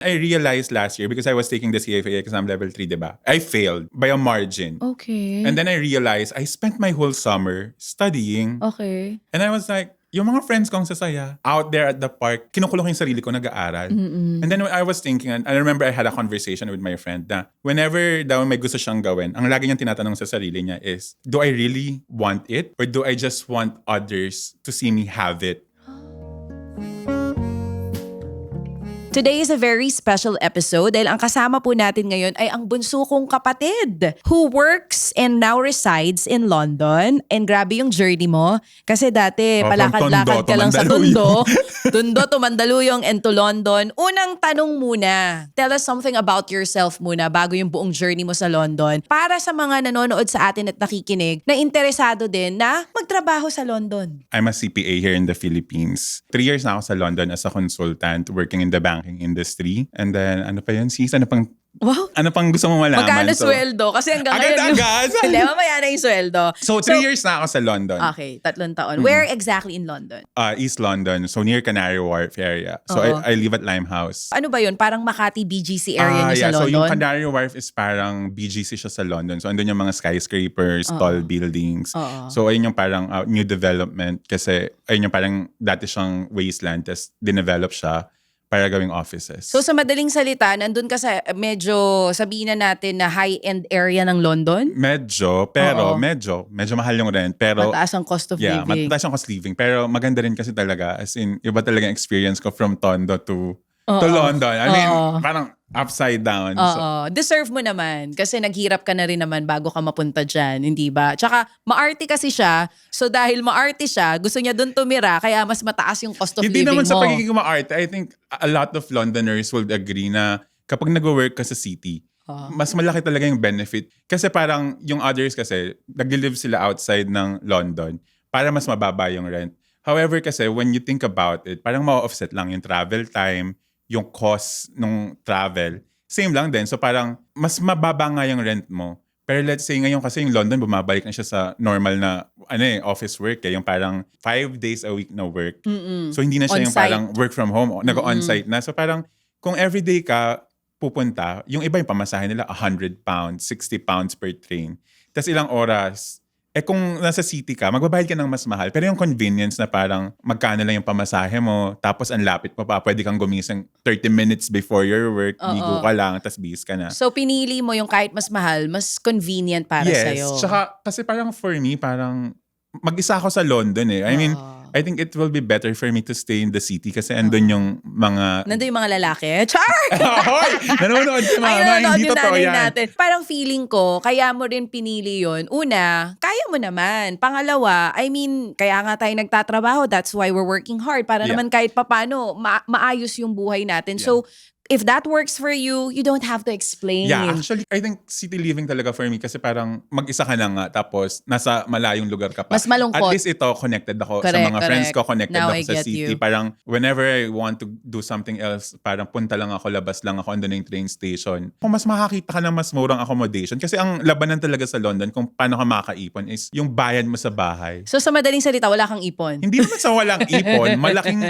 I realized last year because I was taking the CFA exam level 3, diba? I failed by a margin. Okay. And then I realized I spent my whole summer studying. Okay. And I was like, yung mga friends kong sasaya, out there at the park, kinukulong yung sarili ko, nag-aaral. And then I was thinking, and I remember I had a conversation with my friend na whenever daw may gusto siyang gawin, ang lagi niyang tinatanong sa sarili niya is, do I really want it? Or do I just want others to see me have it? Today is a very special episode dahil ang kasama po natin ngayon ay ang bunso kong kapatid who works and now resides in London. And grabe yung journey mo. Kasi dati palakad-lakad ka lang sa Tondo. Tondo to Mandaluyong and to London. Unang tanong muna, tell us something about yourself muna bago yung buong journey mo sa London. Para sa mga nanonood sa atin at nakikinig na interesado din na magtrabaho sa London. I'm a CPA here in the Philippines. 3 years na ako sa London as a consultant working in the banking industry. And then, ano pa yun? Sis, ano pang gusto mo malaman? Magkano sweldo? Kasi hanggang ngayon. Agad-agad! Hindi, mamaya na yung sweldo. So, 3 years na ako sa London. Okay, 3 taon. Where exactly in London? East London. So, near Canary Wharf area. So, I live at Limehouse. Ano ba yun? Parang Makati BGC area niyo sa London? So, yung Canary Wharf is parang BGC siya sa London. So, andun yung mga skyscrapers, tall buildings. So, ayun yung parang new development. Kasi, ayun yung parang dati siyang wasteland. Tapos, dinevelop siya para gawing offices. So sa madaling salita, nandun ka sa medyo sabihin na natin na high-end area ng London? Medyo, pero medyo mahal yung rent. Pero, mataas ang cost of living. mataas ang cost of living. Pero maganda rin kasi talaga. As in, iba talaga yung experience ko from Tondo to London. I mean, parang upside down. Oo. Deserve mo naman. Kasi naghirap ka na rin naman bago ka mapunta dyan. Hindi ba? Tsaka, maarte kasi siya. So dahil maarte siya, gusto niya doon tumira. Kaya mas mataas yung cost of Hindi living mo. naman sa pagiging maarte. I think a lot of Londoners will agree na kapag nag-work ka sa city, mas malaki talaga yung benefit. Kasi parang yung others kasi, nag-live sila outside ng London para mas mababa yung rent. However kasi, when you think about it, parang ma-offset lang yung travel time, yung cost ng travel. Same lang din. So parang mas mababa nga yung rent mo. Pero let's say ngayon kasi yung London, bumabalik na siya sa normal na office work. Yung parang 5 days a week na work. So hindi na siya yung parang work from home. Nag-on-site na. So parang kung everyday ka pupunta, yung iba yung pamasahe nila, £100, £60 per train. Tapos ilang oras, kung nasa city ka, magbabayad ka ng mas mahal. Pero yung convenience na parang magkano lang yung pamasahe mo, tapos ang lapit mo pa, pwede kang gumising 30 minutes before your work, ligo ka lang, tapos bis ka na. So pinili mo yung kahit mas mahal, mas convenient para sa'yo. Yes, tsaka kasi parang for me, parang mag-isa ako sa London I mean, I think it will be better for me to stay in the city kasi andun yung mga... Nandun yung mga lalaki? Char! Hoy! Nanonood si mama, hindi totoo yan. Natin. Parang feeling ko, kaya mo rin pinili yon. Una, kaya mo naman. Pangalawa, I mean, kaya nga tayo nagtatrabaho. That's why we're working hard. Para naman kahit papano, maayos yung buhay natin. So, if that works for you, you don't have to explain. Yeah, actually, I think city living talaga for me kasi parang mag-isa ka na nga tapos nasa malayong lugar ka pa. Mas malungkot. At least ito, connected ako sa mga friends ko, connected Now ako I sa get city. you. Parang whenever I want to do something else, parang punta lang ako, labas lang ako, andun na yung train station. Kung mas makakita ka ng mas murang accommodation, kasi ang labanan talaga sa London kung paano ka makakaipon is yung bayad mo sa bahay. So sa madaling salita, wala kang ipon? Hindi naman sa walang ipon,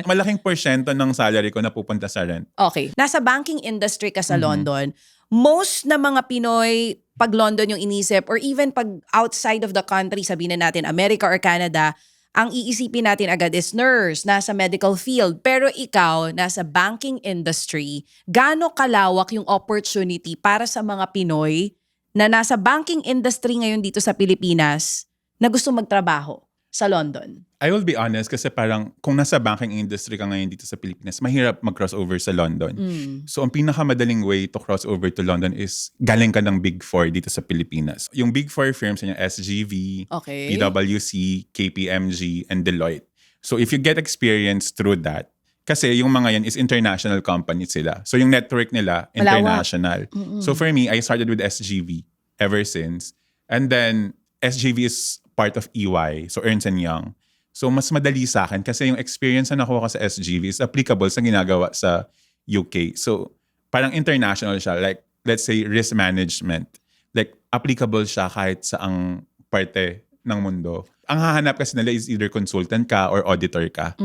malaking porsyento ng salary ko na pupunta sa rent. Okay. Nasa banking industry ka sa London, most na mga Pinoy, pag London yung inisip, or even pag outside of the country, sabihin na natin America or Canada, ang iisipin natin agad is nurse, nasa medical field. Pero ikaw, nasa banking industry, gaano kalawak yung opportunity para sa mga Pinoy na nasa banking industry ngayon dito sa Pilipinas na gusto magtrabaho sa London? I will be honest kasi parang kung nasa banking industry ka ngayon dito sa Pilipinas, mahirap mag-crossover sa London. So ang pinakamadaling way to cross over to London is galing ka ng Big Four dito sa Pilipinas. Yung Big Four firms yung SGV, PwC, KPMG, and Deloitte. So if you get experience through that, kasi yung mga yan is international companies sila. So yung network nila, international. So for me, I started with SGV ever since. And then SGV is part of EY, so Ernst & Young. So mas madali sa akin kasi yung experience na nakuha ko sa SGV is applicable sa ginagawa sa UK. So parang international siya. Like let's say risk management. Like applicable siya kahit sa ang parte ng mundo. Ang hahanap kasi nila is either consultant ka or auditor ka.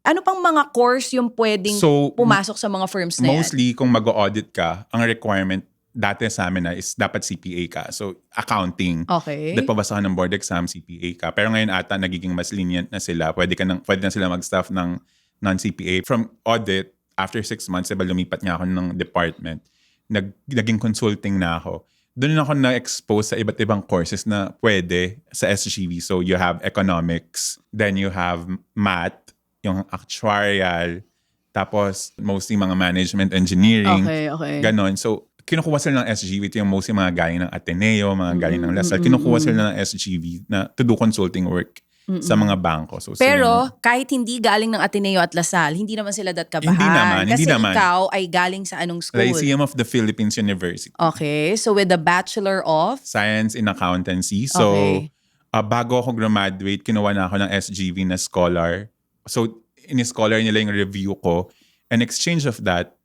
Ano pang mga course yung pwedeng So, pumasok sa mga firms na yan? mostly, kung mag-audit ka, ang requirement dati sa amin na is dapat CPA ka. So, accounting. Okay. Dapat pabasa ka ng board exam, CPA ka. Pero ngayon ata, nagiging mas lenient na sila. Pwede na sila mag-staff ng non-CPA. From audit, after 6 months, diba lumipat nga ako ng department. Naging consulting na ako. Doon ako na-expose sa iba't ibang courses na pwede sa SGV. So, you have economics, then you have math, yung actuarial, tapos mostly mga management engineering. Okay. Ganon. So, kinukuha sila ng SGV. Ito yung mostly mga galing ng Ateneo, mga galing ng Lasal. Kinukuha sila ng SGV na to do consulting work sa mga bangko. So, Pero kahit hindi galing ng Ateneo at Lasal, hindi naman sila that kabahan. Hindi naman. Kasi ikaw ay galing sa anong school? Lyceum of the Philippines University. Okay. So with the Bachelor of? Science in Accountancy. So, Okay. Bago ako graduate, kinuha na ako ng SGV na scholar. So, in-scholar nila yung review ko. And exchange of that,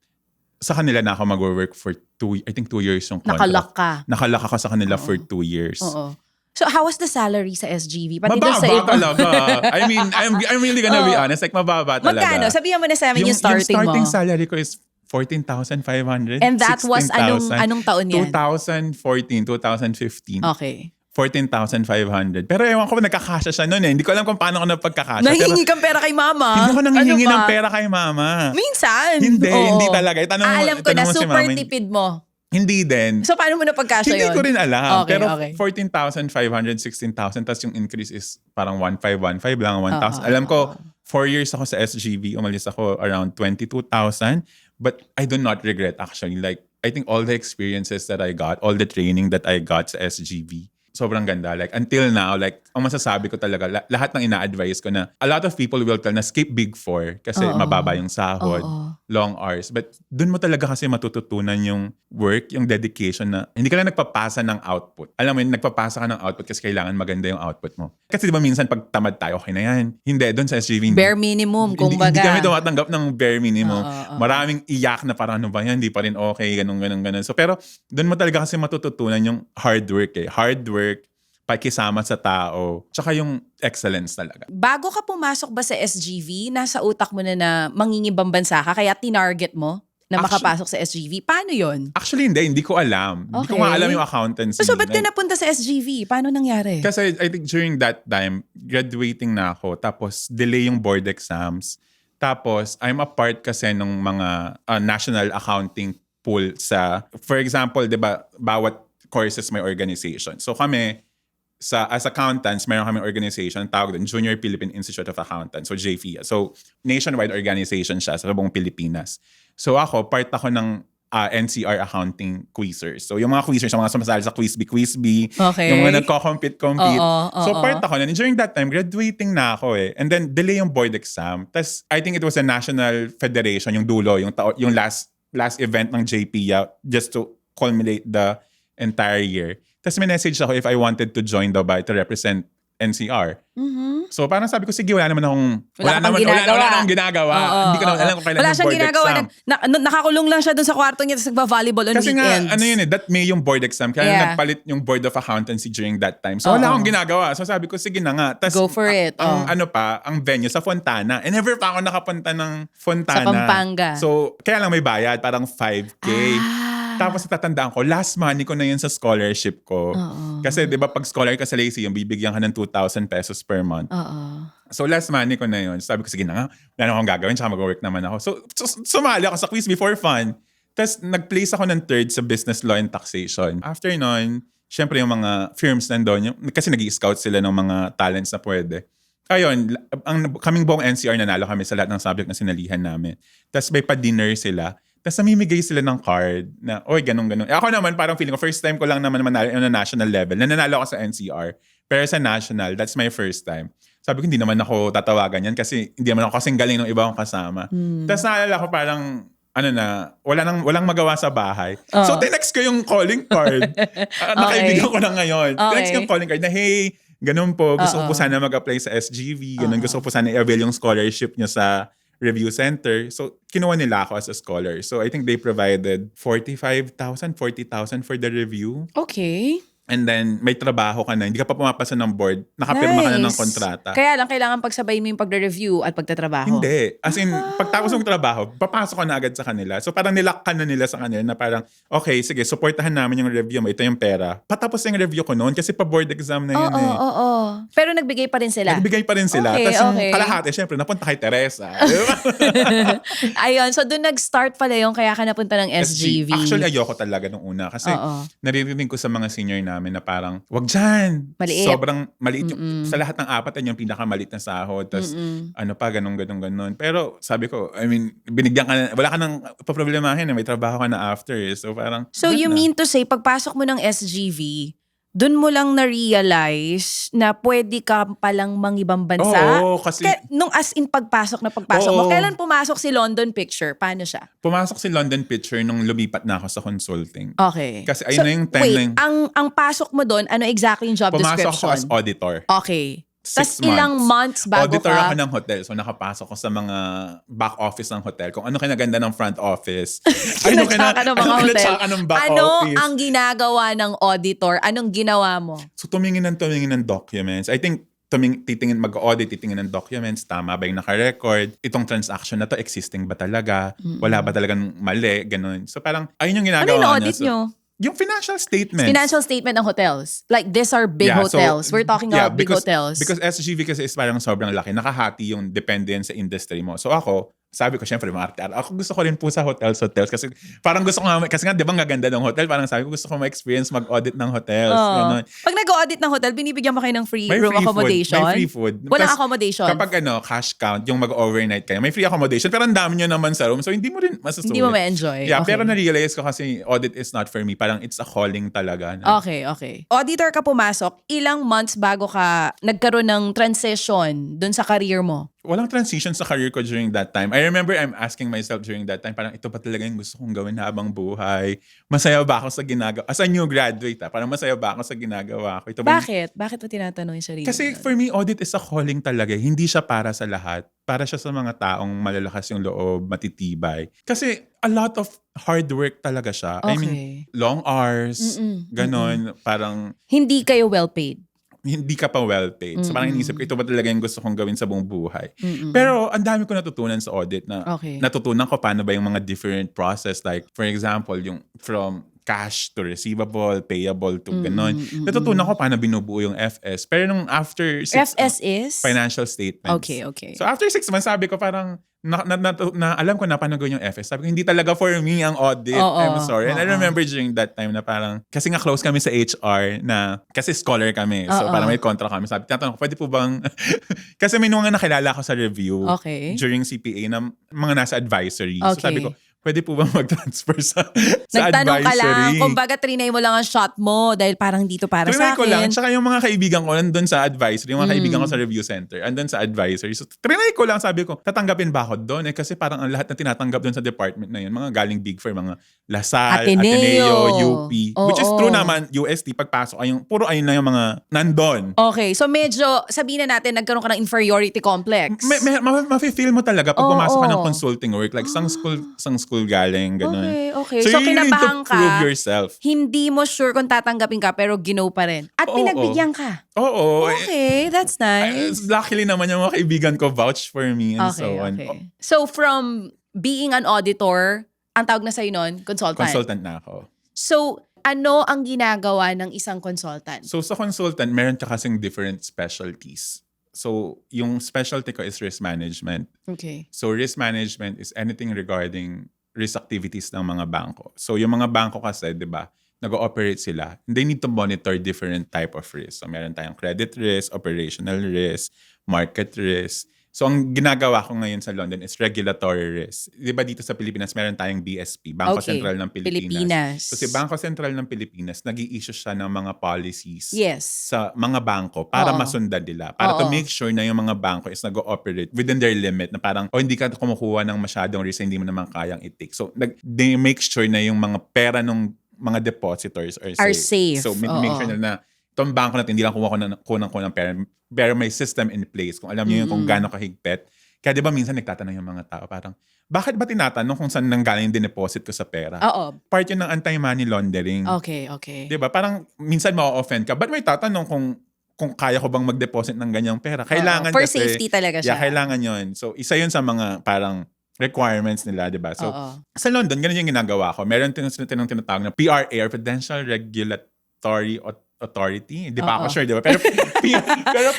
sa kanila na ako mag-work for 2 years yung contract. Nakalak ka. Nakalak ako sa kanila for 2 years. Oo. So how was the salary sa SGV? Pati doon sa Mababa iba. talaga. I mean, I'm really gonna be honest. Like, mababa talaga. Magkano? Sabihan mo na sa amin yung starting starting mo. salary ko is 14,500. And that was 16,000. anong taon yan? 2014, 2015. Okay. 14,500. Pero ewan ko, nagkakasya siya noon eh. Hindi ko alam kung paano ako nagpagkakasya. Nahingi kang pera kay mama? Hindi ako nanghihingi Ano ng ba? pera kay mama. Minsan. Hindi, Oo. hindi talaga. Alam ko na, itanong mo si super mama. tipid mo. Hindi din. So paano mo napagkasya Hindi yun? ko rin alam. Okay, Pero okay. 14,500, 16,000. Tapos yung increase is parang 1,515 lang, 1,000. Oo. Alam ko, 4 years ako sa SGV. Umalis ako around 22,000. But I do not regret actually. Like, I think all the experiences that I got, all the training that I got sa SGV, sobrang ganda. Like, until now, like, ang masasabi ko talaga, lahat ng ina-advise ko na, a lot of people will tell na skip Big Four kasi mababa yung sahod, long hours. But dun mo talaga kasi matututunan yung work, yung dedication na hindi ka lang nagpapasa ng output. Alam mo yun, nagpapasa ka ng output kasi kailangan maganda yung output mo. Kasi di ba minsan pag tamad tayo, okay na yan. Hindi, dun sa SGV. Bare minimum, Hindi kumbaga. kami tumatanggap ng bare minimum. Maraming iyak na parang ano ba yan, hindi pa rin okay, ganun. So pero dun mo talaga kasi matututunan yung hard work eh. Hard work, pakisama sa tao, tsaka yung excellence talaga. Bago ka pumasok ba sa SGV, nasa utak mo na mangingibang bansa ka, kaya tinarget mo na makapasok sa SGV? Paano yon? Actually, hindi ko alam. Hindi ko Okay. nga alam yung accountancy. So ba't ka Like, napunta sa SGV? Paano nangyari? kasi I think during that time, graduating na ako, tapos delay yung board exams. Tapos, I'm a part kasi ng mga national accounting pool sa, for example, di ba, bawat courses may organization. So kami, as accountants, meron kami organization, tawag doon, Junior Philippine Institute of Accountants, so JPHIA. So, nationwide organization siya sa buong Pilipinas. So ako, part ako ng NCR accounting quizzers. So yung mga quizzers, yung mga sumasali sa Quizby, Okay. yung mga nagko-compete. Oo. So part ako na. During that time, graduating na ako eh. And then delay yung board exam. Tapos I think it was a national federation, yung dulo, yung last event ng JPIA just to culminate the entire year. Tapos may message ako if I wanted to join daw ba to represent NCR. So parang sabi ko, sige, wala naman akong ginagawa. Hindi ko naman alam kung kailan Wala yung siyang board ginagawa. exam. Nakakulong lang siya dun sa kwarto niya tapos nagba-volleyball on Kasi weekends. nga, ano yun eh, that May yung board exam. Kaya Yeah. nagpalit yung Board of Accountancy during that time. So wala akong ginagawa. So sabi ko, sige na nga. Tas, Go for it. ang venue sa Fontana. And never pa ako nakapunta ng Fontana. Sa Pampanga. So kaya lang may bayad, parang 5K. Tapos natatandaan ko, last money ko na yun sa scholarship ko. Kasi di ba pag scholar ka sa Lyceum, bibigyan ka ng 2,000 pesos per month. So last money ko na yun. Sabi ko, sige na nga, wala na akong gagawin, tsaka mag-work naman ako. So sumali ako sa quiz before fun. Tapos nag-place ako ng 3rd sa business law and taxation. After nun, syempre yung mga firms nandun, kasi nag-i-scout sila ng mga talents na pwede. Ayun, kaming buong NCR nanalo kami sa lahat ng subject na sinalihan namin. Tapos may pa-dinner sila. Tapos namimigay sila ng card na, oy, ganun. Ako naman, parang feeling ko, first time ko lang naman manalo on a national level. Nanalo ako sa NCR. Pero sa national, that's my first time. Sabi ko, hindi naman ako tatawagan yan kasi hindi naman ako kasing galing ng iba kong kasama. Tapos naalala ko parang, walang magawa sa bahay. So, tinext ko yung calling card. Nakaibigan ko na ngayon. Tinext ko yung calling card na, hey, ganun po, gusto ko po sana mag-apply sa SGV. Ganun, gusto ko po sana i-avail yung scholarship nyo sa review center. So, kinuha nila ako as a scholar. So, I think they provided 45,000, 40,000 for the review. Okay. And then, may trabaho ka na. Hindi ka pa pumapasa ng board. Nakapirma ka na ng kontrata. Kaya lang, kailangan pagsabay mo yung pagre-review at pagtatrabaho. Hindi. As in, pagtapos ng trabaho, papasok ka na agad sa kanila. So parang nilock ka na nila sa kanila na parang, okay, sige, supportahan namin yung review mo. Ito yung pera. Patapos yung review ko noon kasi pa-board exam na yun Oo. Pero nagbigay pa rin sila. Nagbigay pa rin sila. Okay, Tapos yung okay. kalahati, syempre, napunta kay Teresa. Ayun, so doon nag-start pala yung kaya ka napunta ng SGV. Actually, ayoko talaga nung una. Kasi naririnig ko sa mga senior namin na parang, wag dyan. Maliit. Sobrang maliit. Sa lahat ng apat, yan yung pinakamaliit na sahod. Tapos, ano pa, ganun. Pero sabi ko, I mean, binigyan ka na, wala ka nang paproblemahin. May trabaho ka na after. So parang, So you mean to say, pagpasok mo ng SGV, dun mo lang na-realize na pwede ka palang mangibang bansa? Oo, kasi Nung as in pagpasok mo, kailan pumasok si London Picture? Paano siya? pumasok si London Picture nung lumipat na ako sa consulting. Okay. Kasi ayun na yung time na yung ang pasok mo doon, ano exactly yung job pumasok description? ako as auditor. Okay. 6 Tas ilang months bago auditor ka? ako ng hotel. So nakapasok ko sa mga back office ng hotel. Kung ano kinaganda ng front office. Kinatsa ng mga hotel. kinatsa ng back Ano office. ang ginagawa ng auditor? Anong ginawa mo? So tumingin ng documents. I think mag-audit, titingin ng documents, tama ba yung naka-record? Itong transaction na to, existing ba talaga? Wala ba talagang mali? Ganun. So parang, ayun yung Ano ginagawa yung niya. audit So, nyo? yung financial statements. Financial statement ng hotels. Like, these are big hotels. We're talking about big hotels. Because SGV kasi is parang sobrang laki. Nakahati yung dependent sa industry mo. So ako, sabi ko, syempre, ako gusto ko rin po sa hotels kasi parang gusto ko kasi nga, di ba ang gaganda ng hotel? Parang sabi ko, gusto ko ma-experience mag-audit ng hotels. Ganun. Pag nag-audit ng hotel, binibigyan mo kayo ng free May room free accommodation? Food. May free food. Walang Plus, accommodation? Kapag cash count, yung mag-overnight kayo, may free accommodation. Pero ang dami nyo naman sa room. So, hindi mo rin masusulit. Hindi mo ma-enjoy? Yeah, Okay. pero na-realize ko kasi audit is not for me. Parang it's a calling talaga. Okay. Auditor ka pumasok, ilang months bago ka nagkaroon ng transition dun sa career mo? Walang transition sa career ko during that time. I remember I'm asking myself during that time, parang ito pa talaga yung gusto kong gawin habang buhay. Masaya ba ako sa ginagawa? As a new graduate, parang masaya ba ako sa ginagawa ko? Ito ba Bakit? Bakit mo tinatanong yung sarili? Kasi for me, audit is a calling talaga. Hindi siya para sa lahat. Para siya sa mga taong malalakas yung loob, matitibay. Kasi a lot of hard work talaga siya. I mean, long hours, ganon. Parang hindi kayo well paid. hindi ka pa well paid. So parang inisip ko, ito ba talaga yung gusto kong gawin sa buong buhay? Pero ang dami ko natutunan sa audit na natutunan ko paano ba yung mga different process. Like, for example, yung from cash to receivable, payable to ganon. Natutunan ko paano binubuo yung FS. Pero nung after 6 FS is? financial statements. Okay. So after 6 months, sabi ko parang, alam ko na paano gawin yung FS. Sabi ko, hindi talaga for me ang audit. I'm sorry. And I remember during that time na parang, kasi nga close kami sa HR na, kasi scholar kami. So parang may contract kami. Sabi, tinatanong ko, pwede po bang, kasi may mga nakilala ko sa review during CPA na mga nasa advisory. So sabi ko, pwede po bang mag-transfer sa Nagtanong advisory? ka lang, kumbaga trinay mo lang ang shot mo dahil parang dito para sa Trinay ko lang. akin. Tsaka yung mga kaibigan ko nandun sa advisory, yung mga kaibigan ko sa review center, andun sa advisory. So trinay ko lang, sabi ko, tatanggapin ba ako doon? Kasi parang ang lahat na tinatanggap doon sa department na yun, mga galing Big Four, mga Lasal, Ateneo, UP. Which is true naman, UST, pagpasok, puro ayun lang yung mga nandun. Okay, so medyo, sabihin na natin, nagkaroon ka ng inferiority complex. Mafe-feel mo talaga pag pumasok ka ng consulting work. Like, sang school galing, ganun. Okay. So, So, you need kinabahan to ka. prove yourself. Hindi mo sure kung tatanggapin ka, pero ginaw pa rin. At pinagbigyan ka. Oo. Okay, that's nice. Luckily naman yung mga kaibigan ko vouch for me and so on. So, from being an auditor, ang tawag na sa'yo nun, consultant. Consultant na ako. So, ano ang ginagawa ng isang consultant? So, sa consultant, meron ka kasing different specialties. So, yung specialty ko is risk management. Okay. So, risk management is anything regarding risk activities ng mga bangko. So, yung mga bangko kasi, di ba, nag-ooperate sila. They need to monitor different type of risk. So, meron tayong credit risk, operational risk, market risk. So, ang ginagawa ko ngayon sa London is regulatory risk. Di ba dito sa Pilipinas, meron tayong BSP, Bangko Sentral ng Pilipinas. So, si Bangko Sentral ng Pilipinas, nag-i-issue siya ng mga policies sa mga bangko para masundan nila. Para to make sure na yung mga bangko is nag-ooperate within their limit na parang, hindi ka kumukuha ng masyadong risk, hindi mo naman kayang i-take. So, they make sure na yung mga pera ng mga depositors are safe. So, make sure na itong bangko natin, hindi lang kumuha ng pera, pero may system in place. Kung alam niyo yun kung gaano kahigpit Kaya di ba minsan nagtatanong yung mga tao, parang, bakit ba tinatanong kung saan nanggaling yung dineposit ko sa pera? Oo. Part yun ng anti-money laundering. Okay. Di ba? Parang minsan ma-offend ka. Ba't may tatanong kung kaya ko bang mag-deposit ng ganyang pera? Kailangan For kasi. safety talaga siya. Yeah, kailangan yun. So, isa yun sa mga parang requirements nila, di ba? So, Oo. sa London, ganun yung ginagawa ko. Meron tinatawag na PRA or Prudential Regulatory Authority. Hindi pa ako sure, di ba? Pero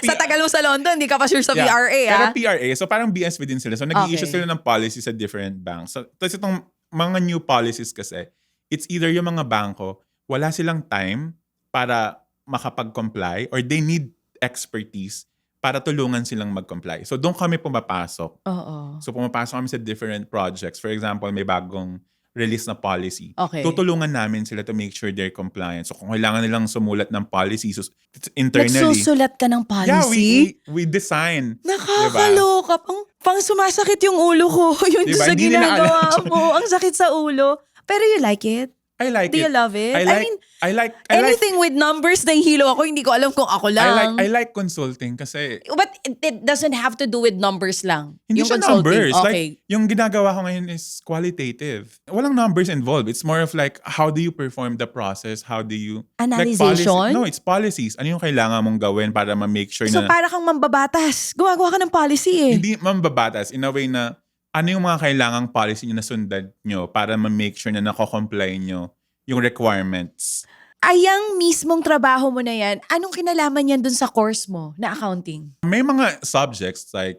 Sa tagal mo sa London, hindi ka pa sure sa PRA, Pero PRA, so parang BSV din sila. So nag-i-issue sila ng policies sa different banks. So tapos itong mga new policies kasi, it's either yung mga bangko, wala silang time para makapag-comply or they need expertise para tulungan silang mag-comply. So doon kami pumapasok. Oo. So pumapasok kami sa different projects. For example, may bagong release na policy. Okay. Tutulungan namin sila to make sure they're compliant. So kung kailangan nilang sumulat ng policy internally. Nagsusulat ka ng policy? Yeah, we design. Nakakaloka. Pang sumasakit yung ulo ko. Yun Diba? sa Hindi nila ginagawa alam. mo. Ang sakit sa ulo. Pero you like it? I like Do it. you love it? I like Anything with numbers na hilo ako, hindi ko alam kung ako lang. I like consulting kasi But it doesn't have to do with numbers lang. hindi Yung siya consulting. numbers. Okay. Like, yung ginagawa ko ngayon is qualitative. Walang numbers involved. It's more of like, how do you perform the process? How do you... Analyzation? Like no, it's policies. Ano yung kailangan mong gawin para ma-make sure So na... para kang mambabatas. Gumagawa ka ng policy eh. Hindi mambabatas in a way na ano yung mga kailangang policy nyo na sundan nyo para ma-make sure na nako-comply nyo yung requirements. Ayang mismong trabaho mo na yan, anong kinalaman yan dun sa course mo na accounting? May mga subjects like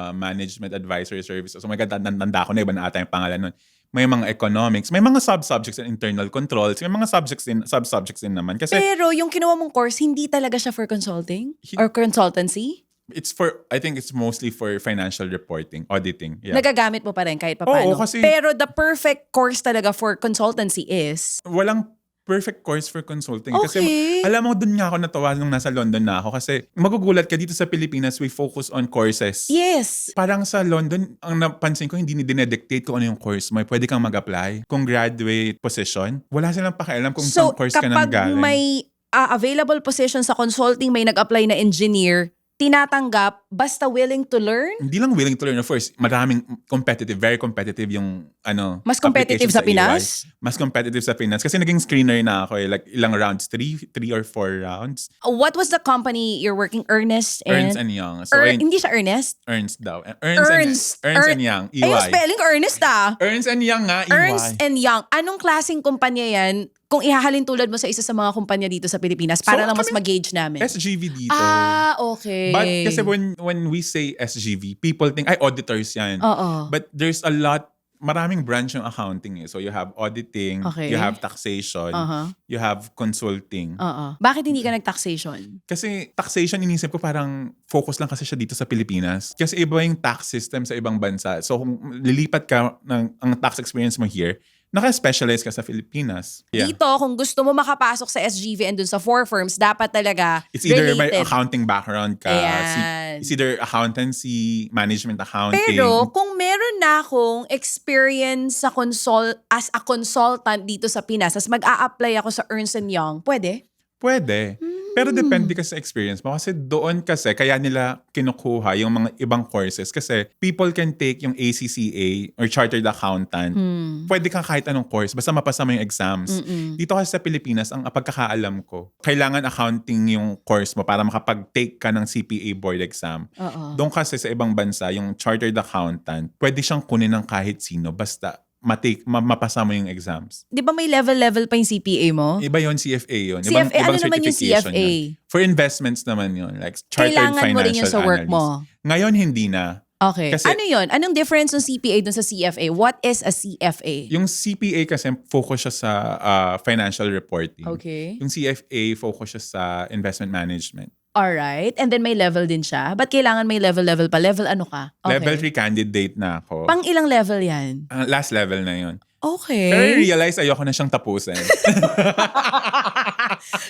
management advisory services. So may tanda ko na iba na ata yung pangalan nun. May mga economics. May mga sub-subjects in internal controls. May mga sub-subjects din naman. Kasi Pero yung kinuha mong course, hindi talaga siya for consulting? Or consultancy? I think it's mostly for financial reporting, auditing. Yeah. Nagagamit mo pa rin kahit paano. Oo, kasi- Pero the perfect course talaga for consultancy is... Walang perfect course for consulting. Okay. Kasi alam mo, dun nga ako natawa nung nasa London na ako. Kasi magugulat ka dito sa Pilipinas, we focus on courses. Yes. Parang sa London, ang napansin ko, hindi ni dinedictate kung ano yung course mo. Pwede kang mag-apply. Kung graduate position, wala silang pakialam kung So saan course ka nang kapag galing. may available position sa consulting, may nag-apply na engineer, tinatanggap basta willing to learn? Hindi lang willing to learn. Of course, maraming competitive, very competitive yung Mas competitive application sa Pinas? EY. Mas competitive sa Pinas. Kasi naging screener na ako like ilang rounds, 3 or 4 rounds. What was the company you're working? Ernest Ernst and Young. So, hindi siya Ernest? Ernst daw. Ernst and Young. EY. Ayun, spelling Ernest ah. Ernst and Young nga, EY. Ernst and Young. Anong klaseng kumpanya yan? Kung ihahalin tulad mo sa isa sa mga kumpanya dito sa Pilipinas para So, lang mas kami- mag-gauge namin. SGV dito. Okay. But kasi when we say SGV, people think, ay, auditors yan. Oo. But there's maraming branch yung accounting eh. So you have auditing, Okay. you have taxation, you have consulting. Oo. Bakit hindi ka nag-taxation? Kasi taxation, inisip ko parang focus lang kasi siya dito sa Pilipinas. Kasi iba yung tax system sa ibang bansa. So kung lilipat ka ang tax experience mo here, naka-specialize ka sa Pilipinas. Yeah. Dito, kung gusto mo makapasok sa SGV and dun sa 4 firms, dapat talaga It's either may related. accounting background ka, Ayan. it's either accountancy, management accounting. Pero kung meron na akong experience sa as a consultant dito sa Pinas, as mag-a-apply ako sa Ernst & Young, pwede? Pwede. Pero depende kasi sa experience mo. Kasi doon kasi, kaya nila kinukuha yung mga ibang courses. Kasi people can take yung ACCA or Chartered Accountant. Pwede kang kahit anong course. Basta mapasa mo yung exams. Dito kasi sa Pilipinas, ang pagkakaalam ko, kailangan accounting yung course mo para makapag-take ka ng CPA board exam. Doon kasi sa ibang bansa, yung Chartered Accountant, pwede siyang kunin ng kahit sino. Basta mapasa mo yung exams. Di ba may level pa yung CPA mo? Iba yun, CFA yun. CFA, ano naman yung certification CFA? yun. For investments naman yun. Like Chartered Kailangan Financial mo rin yun sa work Analyst. mo. Ngayon, hindi na. Okay. Kasi- ano yun? Anong difference ng CPA dun sa CFA? What is a CFA? Yung CPA kasi focus siya sa financial reporting. Okay. Yung CFA focus siya sa investment management. Alright. And then may level din siya. Ba't kailangan may level pa? Level ano ka? Okay. Level 3 candidate na ako. Pang ilang level yan? Last level na yun. Okay. Pero I-realize ayoko na siyang tapusin.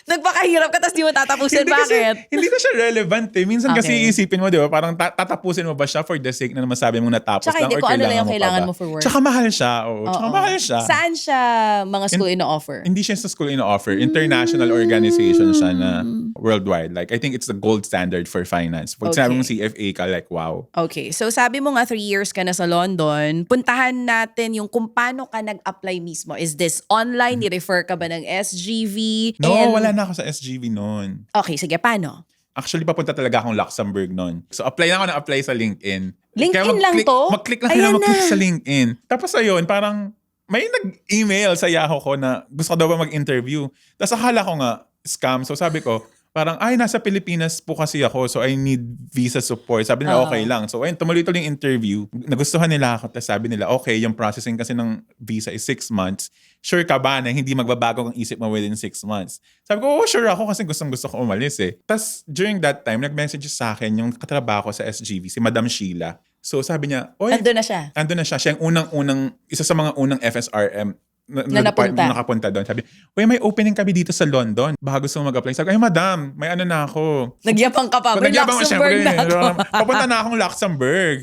Nagpakahirap ka tapos di mo tatapusin. Hindi kasi, Bakit? hindi na siya relevant eh. Minsan kasi Okay. iisipin mo, di ba? Parang tatapusin mo ba siya for the sake na masabi mong natapos Tsaka lang hindi or ko ano lang yung pa kailangan ba? mo for work. Tsaka mahal siya. Oo. Tsaka Oo. mahal siya. Saan siya mga school ino-offer? Hindi siya sa school ino-offer. International organization siya na worldwide. Like, I think it's the gold standard for finance. Pag sinabi mong CFA ka, like, wow. Okay. So sabi mo nga 3 years ka na sa London. Puntahan natin yung kung paano ka nag-apply mismo. Is this online? Ni-refer ka ba ng SGV? No, And- wala na ako sa SGV noon. Okay, sige. Paano? Actually, papunta talaga akong Luxembourg noon. So, apply na ako na apply sa LinkedIn. LinkedIn lang to? Mag-click lang Ayan kailangan mag-click na. sa LinkedIn. Tapos ayun, parang may nag-email sa Yahoo ko na gusto ko daw ba mag-interview. Tapos akala ko nga, scam. So sabi ko, parang, nasa Pilipinas po kasi ako, so I need visa support. Sabi nila, okay lang. So ayun, tumuloy-tuloy yung interview. Nagustuhan nila ako. Tapos sabi nila, okay, yung processing kasi ng visa is 6 months. Sure ka ba na hindi magbabago ang isip mo within 6 months? Sabi ko, sure ako kasi gustong-gusto ko umalis eh. Tapos during that time, nag-message sa akin yung katrabaho ko sa SGV, si Madam Sheila. So sabi niya, oy, Ando na siya. ando na siya. Siya yung unang-unang, isa sa mga unang FSRM Na napunta. nakapunta doon. Sabi, uy, may opening kami dito sa London. Baka gusto mo mag-apply. Sabi ko, ay madam, may ano na ako. Nagyabang ka pa. May Nagyabang ko, Luxembourg syempre, na ako. papunta na akong Luxembourg.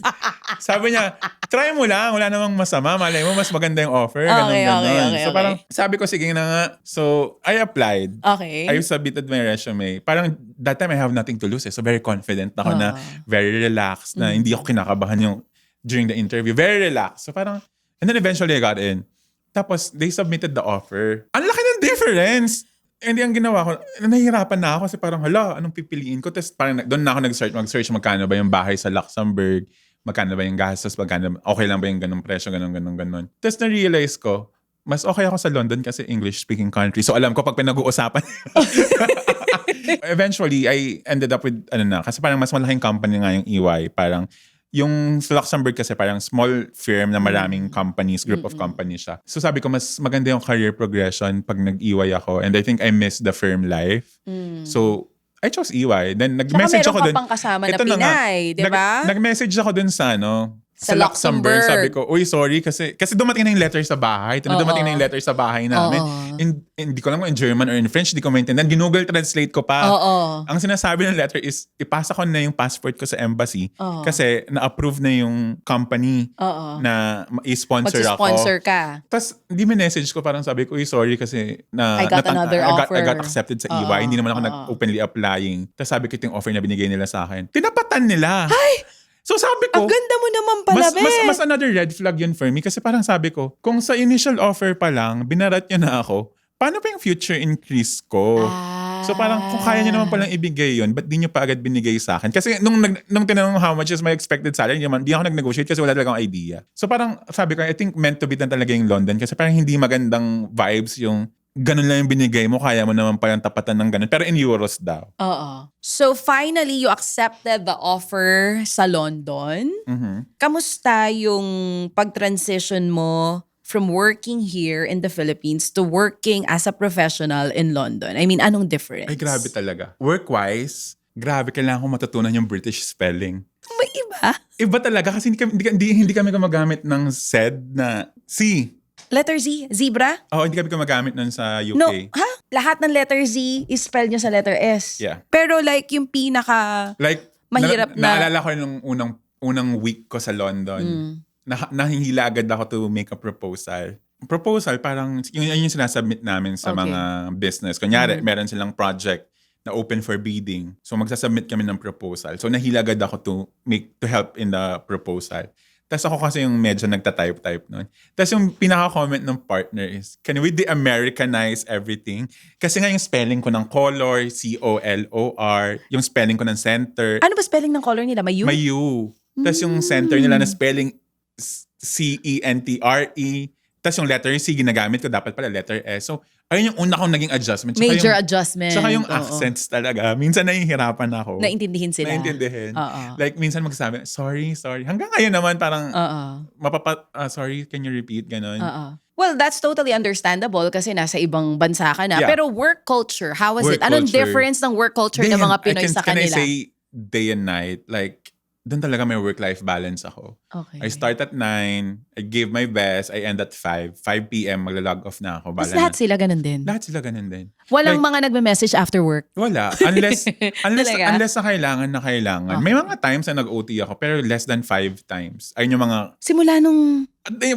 Sabi niya, try mo lang. Wala namang masama. Malay mo, mas maganda yung offer. Ganon, Okay, ganon. okay, So okay. parang, sabi ko, sige na nga. So, I applied. Okay. I submitted my resume. Parang that time I have nothing to lose eh. So very confident ako na very relaxed na hindi ako kinakabahan yung during the interview. Very relaxed. So parang, and then eventually I got in. Tapos they submitted the offer. Ang laki ng difference! Hindi ang ginawa ko, nahihirapan na ako kasi parang, hala, anong pipiliin ko? Tapos parang doon na ako mag-search magkano ba yung bahay sa Luxembourg, magkano ba yung gastos, magkano, okay lang ba yung ganong presyo, ganon. Tapos na-realize ko, mas okay ako sa London kasi English-speaking country. So alam ko pag pinag-uusapan. Eventually, I ended up with, kasi parang mas malaking company nga yung EY. Parang, yung sa Luxembourg kasi parang small firm na maraming companies, group of companies siya. So sabi ko, mas maganda yung career progression pag nag-EY ako. And I think I missed the firm life. So, I chose EY. Then nag-message Tsaka ako meron dun. ka pang kasama na Ito nga. Pinay, di ba? Nag-message ako dun sa Sa Luxembourg. Sabi ko, uy, sorry kasi dumating na yung letter sa bahay. Dumating na yung letter sa bahay namin. Hindi ko alam kung in German or in French, hindi ko maintindihan. Ginoogle translate ko pa. Ang sinasabi ng letter is, ipasa ko na yung passport ko sa embassy kasi na-approve na yung company na i-sponsor ako. Mag-sponsor ka. Tapos, hindi message ko, parang sabi ko, uy, sorry kasi I got another offer. I got accepted sa EY. Hindi naman ako nag-openly applying. Tapos sabi ko, ito yung offer na binigay nila sa akin. Tinapatan nila. Ay! So sabi ko, Ang ganda mo naman pala, mas another red flag yun for me kasi parang sabi ko, kung sa initial offer pa lang, binarat niya na ako, paano pa yung future increase ko? So parang kung kaya niya naman palang ibigay yun, ba't di niyo pa agad binigay sa akin? Kasi nung tinanong how much is my expected salary, di ako nag-negotiate kasi wala talagang idea. So parang sabi ko, I think meant to be na talaga yung London kasi parang hindi magandang vibes yung ganun lang yung binigay mo, kaya mo naman palang tapatan ng ganun. Pero in euros daw. So finally, you accepted the offer sa London. Kamusta yung pag-transition mo from working here in the Philippines to working as a professional in London? I mean, anong difference? Ay, grabe talaga. Work-wise, grabe, kailangan ko matutunan yung British spelling. May iba? Iba talaga kasi hindi kami gumagamit ng said na C. Letter Z? Zebra? Oo, hindi kami gumagamit nun sa UK. No. Ha? Lahat ng letter Z is-spell nyo sa letter S. Yeah. Pero like yung pinaka... Like, mahirap na- naalala ko nung unang week ko sa London, nahihila agad ako to make a proposal. Proposal, parang yun yung sinasubmit namin sa mga business. Kunyari, meron silang project na open for bidding. So magsasubmit kami ng proposal. So nahila agad ako to help in the proposal. Tapos ako kasi yung medyo nagta-type nun. Tapos yung pinaka-comment ng partner is, can we de-Americanize everything? Kasi nga yung spelling ko ng color, C-O-L-O-R, yung spelling ko ng center, Ano ba spelling ng color nila? Mayu? may U. Tapos yung center nila na spelling C-E-N-T-R-E. Tapos yung letter C, ginagamit ko, dapat pala letter S. So, ayun yung una kong naging adjustment. Tsaka Major yung, adjustment. Tsaka yung Oo. accents talaga. Minsan nahihirapan ako. Naintindihin sila. Naintindihin. Oo. Like, minsan magsabi, sorry. Hanggang ngayon naman, parang, Oo. sorry, can you repeat? Ganon. Oo. Well, that's totally understandable kasi nasa ibang bansa ka na. Yeah. Pero work culture, how was Work it? Anong culture. difference ng work culture ng mga Pinoy sa Can I kanila? say day and night? Like, doon talaga may work-life balance ako. Okay. I start at 9, I give my best, I end at 5. 5 p.m. magla-log off na ako. Tapos Bala lahat na. sila ganun din. Lahat sila ganun din. Walang Like, mga nagme-message after work. wala. Unless Talaga? unless na kailangan. May mga times na nag-OT ako pero less than 5 times. Ayun yung mga Simula nung...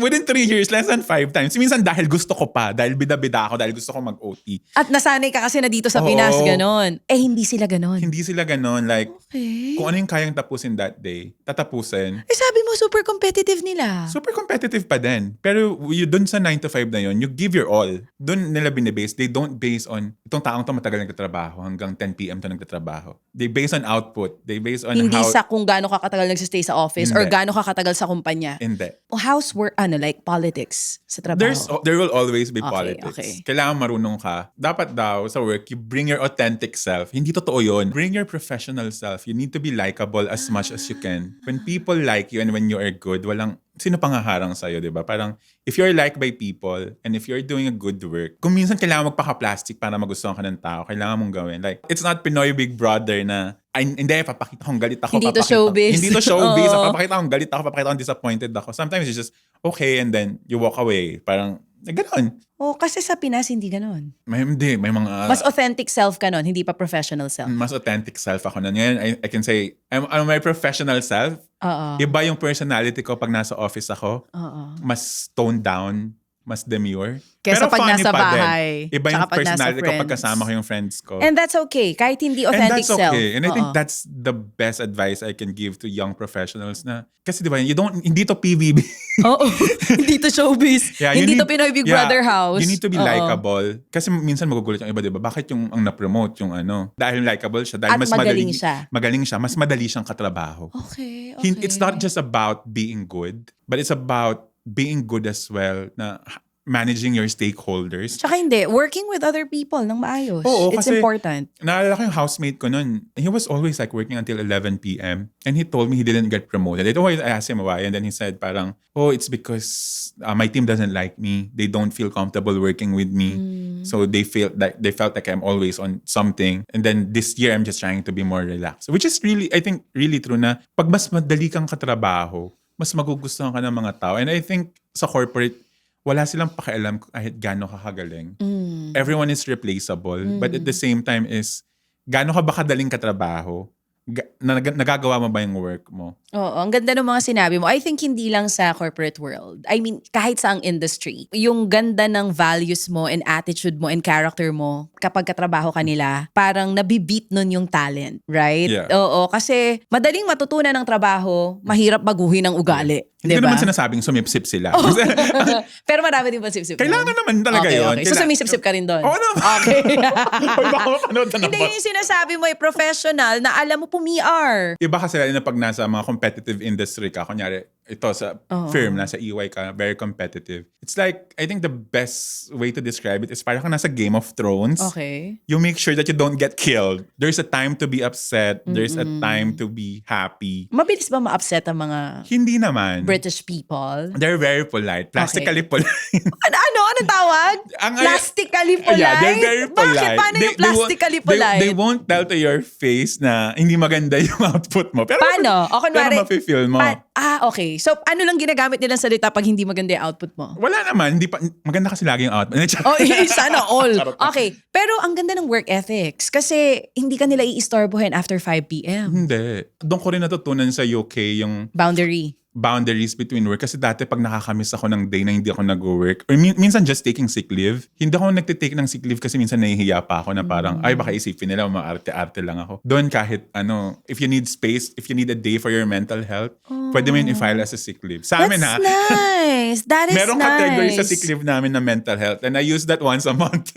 within 3 years, less than 5 times. Minsan dahil gusto ko pa, dahil bida-bida ako, dahil gusto ko mag-OT. At nasanay ka kasi na dito sa Oo. Pinas, ganon. Hindi sila ganon. Hindi sila ganon. Like, Okay. kung ano yung kayang tapusin that day, tatapusin. Sabi mo, super competitive nila. Super competitive pa din. Pero dun sa 9 to 5 na yun, you give your all. Dun nila binibase. They don't base on, itong taong to matagal nagtatrabaho, hanggang 10 p.m. to nagtatrabaho. They base on output. They base on Hindi how... sa kung gaano ka katagal nagsistay sa office or Hindi. gaano ka katagal sa kumpanya. Hindi. How's work, like politics sa trabaho? There will always be Okay, politics. okay. Kailangan marunong ka. Dapat daw sa work, you bring your authentic self. Hindi totoo yun. Bring your professional self. You need to be likable as much as you can. When people like you and when you are good, sino pang haharang sa'yo, di ba? Parang, if you're liked by people and if you're doing a good work, kung minsan kailangan magpaka-plastic para magustuhan ka ng tao, kailangan mong gawin. Like, it's not Pinoy Big Brother na, hindi, papakita kong galit ako. Hindi to showbiz. Hindi to showbiz. Oo. Papakita kong galit ako, papakita kong disappointed ako. Sometimes it's just, okay, and then you walk away. Parang, gano'n. Kasi sa Pinas, hindi ganon. May mga... Mas authentic self ka nun, hindi pa professional self. mas authentic self ako na. Ngayon, I can say, I'm my professional self. Oo. Iba yung personality ko pag nasa office ako. Oo. Mas toned down, mas demure. Kesa Pero pag funny nasa pa din. bahay, Iba tsaka yung pag nasa personality ko pag friends. kasama ko yung friends ko. And that's okay. Kahit hindi And authentic that's self. okay. And I think Oo. that's the best advice I can give to young professionals na, kasi di ba, hindi to PBB. Oo. Hindi to showbiz. Yeah, you Hindi need- to Pinoy Big yeah, Brother house. You need to be Oo. likable. Kasi minsan magugulat yung iba, di ba? Bakit yung ang na-promote yung ano? Dahil likable siya. Dahil At mas magaling siya. Magaling siya. Mas madali siyang katrabaho. Okay. It's not just about being good, but it's about being good as well na managing your stakeholders. Tsaka hindi, working with other people ng maayos. Oo, It's kasi important. naalala ko yung housemate ko nun. He was always like working until 11 p.m. And he told me he didn't get promoted. I asked him why. And then he said parang, it's because my team doesn't like me. They don't feel comfortable working with me. So they felt like I'm always on something. And then this year, I'm just trying to be more relaxed. Which is really, I think, really true na pag mas madali kang katrabaho, mas magugustuhan ka ng mga tao. And I think sa corporate, wala silang pakialam kahit gaano ka kagaling. Everyone is replaceable. But at the same time is, gaano ka ba kadaling katrabaho? Nagagawa mo ba yung work mo? Oo, ang ganda ng mga sinabi mo. I think hindi lang sa corporate world. I mean, kahit sa ang industry. Yung ganda ng values mo and attitude mo and character mo kapag katrabaho ka nila, parang nabibeat nun yung talent. Right? Yeah. Oo, kasi madaling matutunan ng trabaho, mahirap baguhin ng ugali. Hindi ko Diba? naman sinasabing sumipsip sila. Pero marami din pa sip-sip. Kailangan naman talaga okay, yun. Okay. So sumisip-sip ka rin doon? Oo naman. Okay. Or baka mapanood na Hindi naman. yung sinasabi mo ay professional na alam mo pumi-R. Iba kasi na pag nasa mga competitive industry ka, kunyari, ito sa firm, nasa EY ka, very competitive. It's like, I think the best way to describe it is parang kang nasa Game of Thrones. Okay. You make sure that you don't get killed. There's a time to be upset. There's a time to be happy. Mabilis ba ma-upset ang mga Hindi naman. British people? They're very polite. Plastically polite. Anong tawag? Plastically polite? Yeah, they're very polite. Bakit? Paano yung plastically polite? They won't tell to your face na hindi maganda yung output mo. Pero Paano? O kunwari, pero mafe-feel mo. okay. So, ano lang ginagamit nilang salita pag hindi maganda yung output mo? Wala naman. Hindi pa, maganda kasi lagi yung output. Sana all. Charot. Okay. Pero ang ganda ng work ethics kasi hindi ka nila iistorbohin after 5 p.m. Hindi. Doon ko rin natutunan sa UK yung boundaries between work. Kasi dati pag nakakamiss ako ng day na hindi ako nag-work, or minsan just taking sick leave, hindi ako nagtitake ng sick leave kasi minsan nahihiya pa ako na parang, ay baka isipin nila, maarte-arte lang ako. Doon kahit if you need space, if you need a day for your mental health, pwede mo yun i-file as a sick leave. Sa amin That's nice. That is merong nice. category sa sick leave namin na mental health and I use that once a month.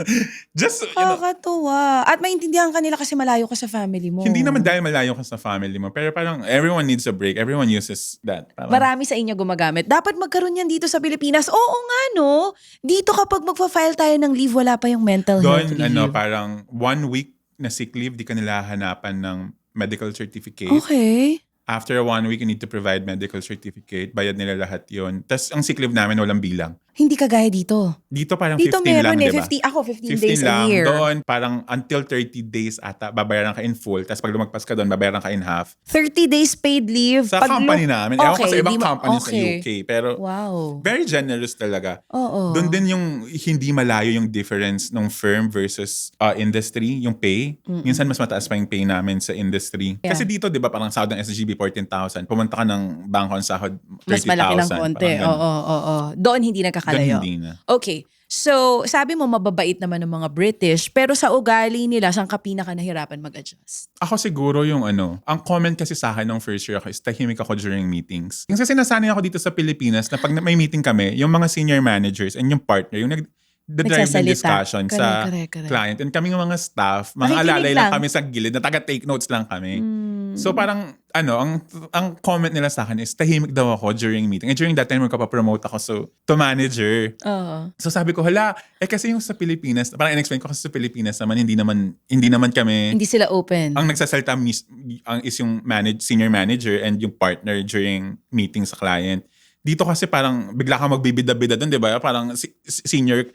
Just, Kakatuwa. At maintindihan ka nila kasi malayo ka sa family mo. hindi naman dahil malayo ka sa family mo, pero parang everyone needs a break. Everyone uses that. Parang, Marami sa inyo gumagamit. Dapat magkaroon yan dito sa Pilipinas. Oo nga, no? Dito kapag magpa-file tayo ng leave, wala pa yung mental health leave. doon, parang 1 week na sick leave, di ka nila hanapan ng medical certificate. Okay. After 1 week, you need to provide medical certificate. Bayad nila lahat yon. Tapos ang sick leave namin, walang bilang. Hindi kagaya dito. Dito parang Dito 15 meron lang, di ba? 15 days a lang. year. Doon, parang until 30 days ata, babayaran ka in full. Tapos pag lumagpas ka doon, babayaran ka in half. 30 days paid leave. Sa company namin. Ewan ko sa ibang company sa okay. UK. Pero Wow. very generous talaga. Oo. Doon din yung hindi malayo yung difference ng firm versus industry, yung pay. Minsan mas mataas pa yung pay namin sa industry. Yeah. Kasi dito, di ba, parang sahod ng SGB 14,000. Pumunta ka ng bangko ng sahod 30,000. Mas malaki ng konti. Oo. Doon hindi nagkakalayo. Doon hindi na. Okay. So, sabi mo mababait naman ng mga British, pero sa ugali nila, saan ka pinaka nahirapan mag-adjust? Ako siguro yung ang comment kasi sa akin nung first year ako is tahimik ako during meetings. Kasi nasanay ako dito sa Pilipinas na pag may meeting kami, yung mga senior managers and yung partner, yung nagdadrive ng discussion sa client. And kami yung mga staff, mga alalay lang kami sa gilid, na taga-take notes lang kami. So parang, ang comment nila sa akin is tahimik daw ako during meeting. And during that time, magpapapromote ako to manager. So sabi ko, kasi yung sa Pilipinas, parang in-explain ko kasi sa Pilipinas naman, hindi naman kami, Hindi sila open. ang nagsasalita is yung senior manager and yung partner during meeting sa client. Dito kasi parang bigla ka magbibida-bida doon, di ba? Parang senior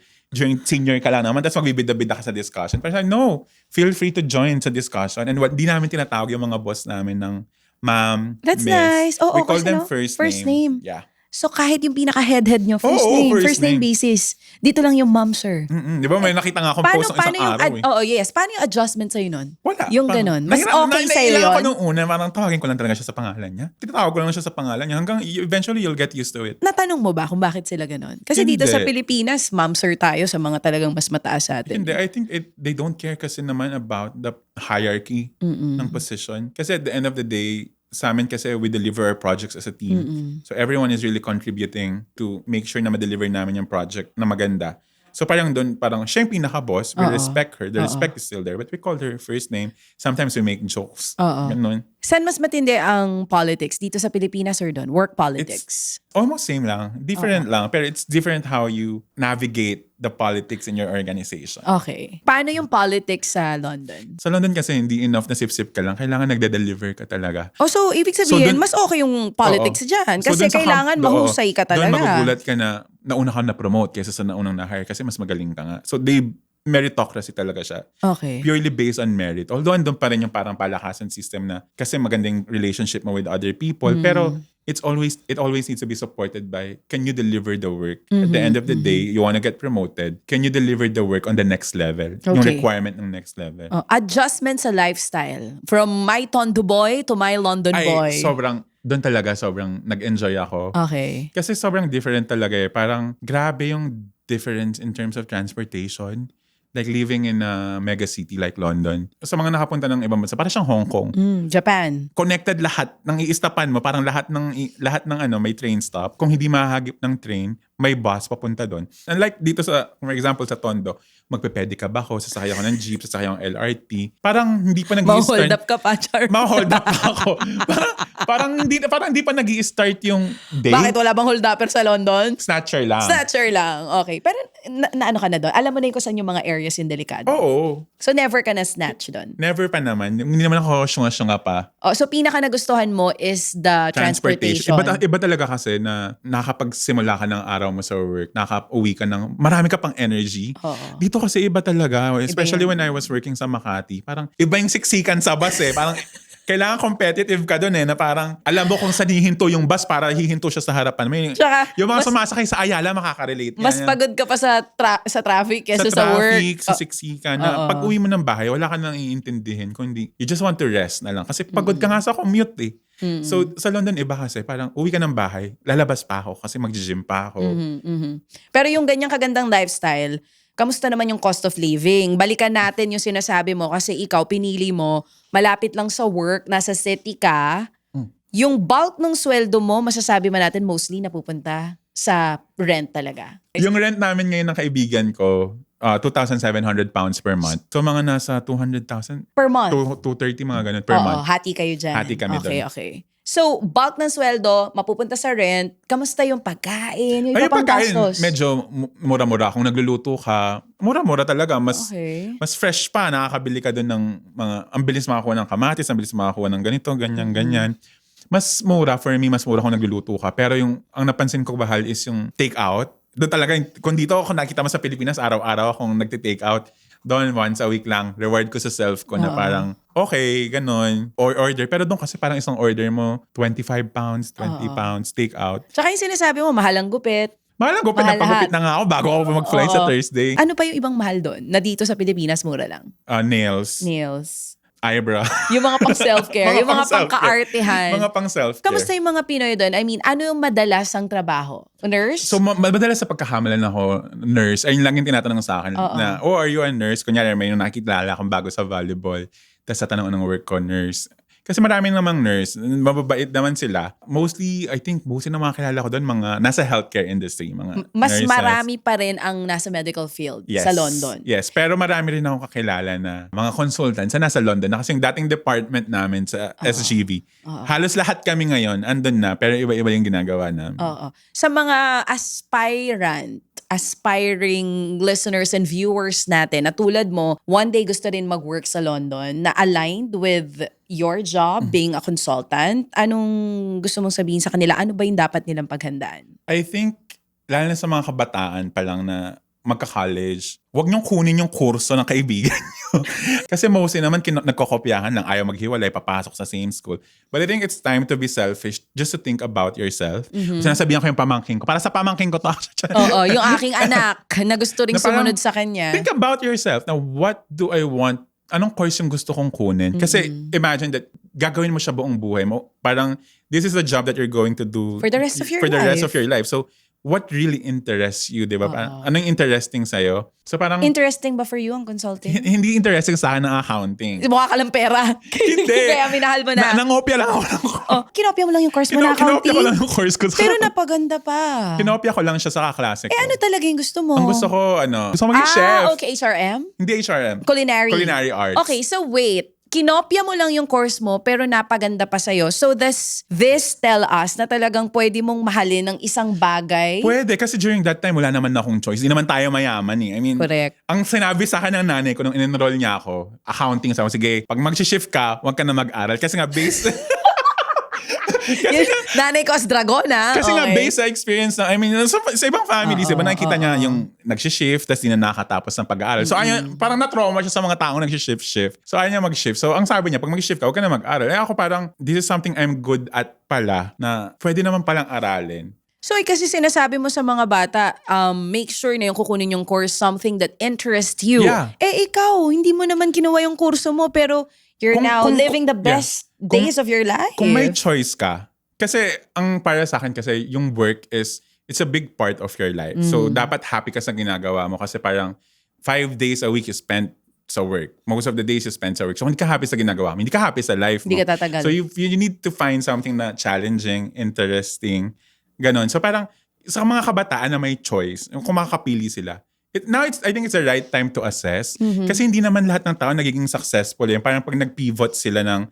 ka lang naman, tapos magbibida-bida ka sa discussion. Pero no, feel free to join sa discussion. And di namin tinatawag yung mga boss namin ng ma'am, That's miss. nice. Oo, We call kasi them first name. Yeah. So kahit yung pinaka-head nyo, first name basis. Dito lang yung ma'am, sir. Di ba may nakita nga akong post ng isang araw eh. Yes. Paano yung adjustment sa'yo nun? Wala. Yung ganun. Mas okay sa'yo yun. Nailang ako nung una, parang tawagin ko lang talaga siya sa pangalan niya. Tinatawag ko lang siya sa pangalan niya hanggang eventually you'll get used to it. Natanong mo ba kung bakit sila ganun? Kasi dito sa Pilipinas, ma'am, sir tayo sa mga talagang mas mataas sa atin. Hindi, I think they don't care kasi naman about the hierarchy ng position. Kasi at the end of the day, sa amin kasi we deliver our projects as a team. So everyone is really contributing to make sure na ma-deliver namin yung project na maganda. So parang doon, siya yung pinaka-boss. We respect her. The respect is still there. But we call her first name. Sometimes we make jokes. Ganun. Saan mas matindi ang politics? Dito sa Pilipinas or doon? Work politics? Almost same lang. Different lang. Pero it's different how you navigate the politics in your organization. Okay. Paano yung politics sa London? Sa London kasi hindi enough na sip-sip ka lang. Kailangan nagde-deliver ka talaga. So ibig sabihin, mas okay yung politics dyan. Kasi kailangan mahusay ka talaga. Doon magugulat ka na nauna ka na-promote kaysa sa naunang na-hire kasi mas magaling ka nga. So meritocracy talaga siya. Okay. Purely based on merit. Although andun pa rin yung parang palakasan system na kasi magandang relationship mo with other people. Pero it always needs to be supported by, can you deliver the work? At the end of the day, you wanna get promoted. Can you deliver the work on the next level? Yung requirement ng next level. Adjustment sa lifestyle. From my Tondo boy to my London boy. Doon talaga sobrang nag-enjoy ako. Okay. Kasi sobrang different talaga eh. Parang grabe yung difference in terms of transportation. Like living in a mega city like London. Sa mga nakapunta ng ibang bansa, parang siyang Hong Kong. Japan. Connected lahat ng i-stopan mo, parang lahat ng may train stop. Kung hindi mahagip ng train, may bus papunta doon. Unlike dito for example sa Tondo, magpe-pedi ka ba ako, sasakay ako ng jeep, sasakay ako ng LRT. Parang hindi pa nag-i-start. Ma-hold up ka pa, Char. Ma-hold up ako. parang hindi pa nag-i-start yung day. Bakit wala bang hold upper sa London? Snatcher lang. Okay. Pero ano ka na doon? Alam mo na yung kung saan yung mga areas yung delikado? Oo. So never ka na snatch doon? Never pa naman. Hindi naman ako syunga-syunga pa. So pinaka nagustuhan mo is the transportation. Iba talaga kasi na nakakapagsimula ka ng araw mo sa work, nakaka-uwi ka ng marami ka pang energy. Dito kasi iba talaga. Especially when I was working sa Makati. Parang iba yung siksikan sa bus eh. Parang kailangan competitive ka doon eh, na parang alam mo kung saan hihinto yung bus para hihinto siya sa harapan. Yung mga sumasakay sa Ayala makaka-relate. Mas pagod ka pa sa traffic kesa sa work. Sa siksikan. Na pag uwi mo ng bahay, wala ka nang iintindihin. Kundi you just want to rest na lang. Kasi pagod ka nga sa commute eh. So sa London iba kasi, parang uwi ka ng bahay, lalabas pa ako kasi mag-gym pa ako. Pero yung ganyang kagandang lifestyle, kamusta naman yung cost of living? Balikan natin yung sinasabi mo kasi ikaw pinili mo, malapit lang sa work, nasa city ka. Yung bulk ng sweldo mo, masasabi man natin mostly napupunta sa rent talaga. Yung rent namin ngayon ng kaibigan ko, 2,700 pounds per month. So mga nasa 200,000? Per month? 230 mga ganun per month. Hati kayo dyan. Hati kami doon. Okay. So, bulk ng sweldo, mapupunta sa rent, kamusta yung pagkain? Yung pagkain, gastos? medyo mura-mura. Kung nagluluto ka, mura-mura talaga. Mas fresh pa. Nakakabili ka doon ng mga, ang bilis makakuha ng kamatis, ang bilis makakuha ng ganito, ganyan. Mas mura, for me, mas mura kung nagluluto ka. Pero ang napansin ko bahal is yung take out. doon talaga, kung dito ako nakita mo sa Pilipinas, araw-araw akong nagte-take out. Doon once a week lang, reward ko sa self ko na parang, okay, ganun, or order. Pero doon kasi parang isang order mo, 25 pounds, 20 pounds, take out. Tsaka yung sinasabi mo, mahal ang gupit. Mahal ang gupit, Mahal napagupit lahat. na nga ako bago ako mag-fly sa Oo. Thursday. Ano pa yung ibang mahal doon? Na dito sa Pilipinas, mura lang. Nails, Nails. eyebrow. Yung mga pang self-care, yung mga pang pang-self-care. kaartehan. Mga pang self-care. Kamusta yung mga Pinoy doon? I mean, ano yung madalas ang trabaho? Nurse? So, madalas sa pagkahamalan ako, nurse, ayun lang yung tinatanong sa akin na, are you a nurse? Kunyari, may nakikilala akong bago sa volleyball. Tapos sa tanong ng work ko, nurse. Kasi marami namang nurse, mababait naman sila. Mostly, I think, mostly na mga kilala ko doon, mga nasa healthcare industry. Mga Mas nurses. marami pa rin ang nasa medical field Yes. sa London. Yes, pero marami rin akong kakilala na mga consultants na nasa London na kasi yung dating department namin sa SGV. Halos lahat kami ngayon andun na pero iba-iba yung ginagawa namin. Oo. Sa mga aspiring listeners and viewers natin na tulad mo, one day gusto rin mag-work sa London na aligned with your job being a consultant, anong gusto mong sabihin sa kanila? Ano ba yung dapat nilang paghandaan? I think, lalo na sa mga kabataan pa lang na magka-college, huwag niyong kunin yung kurso ng kaibigan niyo. Kasi mostly naman nagkokopyahan lang, ayaw maghiwalay, papasok sa same school. But I think it's time to be selfish just to think about yourself. Sinasabihan ko yung pamangkin ko. Para sa pamangkin ko to. Oo, yung aking anak na gusto ring Na parang, sumunod sa kanya. Think about yourself. Now, what do I want? Anong course yung gusto kong kunin? Kasi imagine that gagawin mo siya buong buhay mo. Parang, this is the job that you're going to do For the rest of your for the rest life. of your life. So, what really interests you, di ba? Parang, anong interesting sa'yo? So parang, Interesting ba for you ang consulting? hindi interesting sa akin ang accounting. Mukha ka lang pera. Hindi. Kaya minahal mo na. Nangopya lang ako ng Oh, kinopya mo lang yung course mo na Kinopya accounting. ko lang yung course ko. Pero napaganda pa. Kinopya ko lang siya sa kaklase ko. Ano talaga yung gusto mo? Ang gusto ko, gusto ko maging chef. Okay, HRM? Hindi HRM. Culinary. Culinary arts. Okay, so wait. Kinopya mo lang yung course mo pero napaganda pa sa'yo. So this tell us na talagang pwede mong mahalin ng isang bagay. Pwede, kasi during that time, wala naman akong choice. Hindi naman tayo mayaman eh. I mean, Correct. ang sinabi sa akin ng nanay ko nung in-enroll niya ako, accounting, sabi ko, sige, pag mag-shift ka, huwag ka na mag-aral. Kasi nga, based... Yung nanay ko as dragona. Kasi nga, Okay. based sa experience na, I mean, sa ibang families, diba, nakikita niya yung nag-shift, tapos di na nakatapos ng pag-aaral. So, ayaw, parang na-trauma siya sa mga taong nag-shift. So, ayaw niya mag-shift. So, ang sabi niya, pag mag-shift ka, huwag ka na mag-aral. Eh, ako parang, this is something I'm good at pala, na pwede naman palang aralin. So, kasi sinasabi mo sa mga bata, make sure na yung kukunin yung course something that interests you. Yeah. Eh, ikaw, hindi mo naman kinuha yung kurso mo, pero you're now living the best days of your life. Kung may choice ka, kasi ang para sa akin kasi yung work is, it's a big part of your life. So, dapat happy ka sa ginagawa mo kasi parang 5 days a week you spent sa work. Most of the days you spend sa work. So, hindi ka happy sa ginagawa mo. Hindi ka happy sa life mo. Hindi ka tatagal. So, you need to find something na challenging, interesting, ganon. So, parang sa mga kabataan na may choice, kung makakapili sila, I think it's the right time to assess. Kasi hindi naman lahat ng tao nagiging successful. Yan. Parang pag nag-pivot sila ng,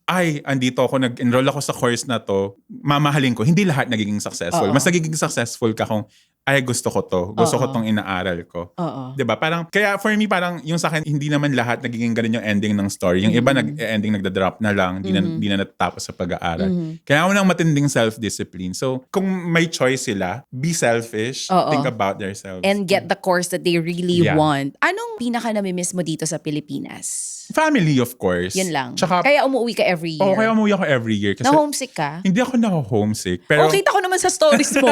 ay, andito ako, nag-enroll ako sa course na to, mamahalin ko. Hindi lahat nagiging successful. Mas nagiging successful ka kung, ay, gusto ko to. Gusto ko tong inaaral ko. Diba? Parang, kaya for me, parang yung sa akin, hindi naman lahat nagiging ganun yung ending ng story. Yung iba, ending nagda-drop na lang. Di na natatapos sa pag-aaral. Kaya mo ng matinding self-discipline. So, kung may choice sila, be selfish. Think about themselves. And get the course that they really Yeah. want. Anong pinaka namimiss mo dito sa Pilipinas? Family, of course. Yun lang. Tsaka, Kaya umuwi ka every year. kaya umuwi ako every year. Kasi Na-homesick ka? hindi ako na-homesick. Pero Kita ko naman sa stories mo.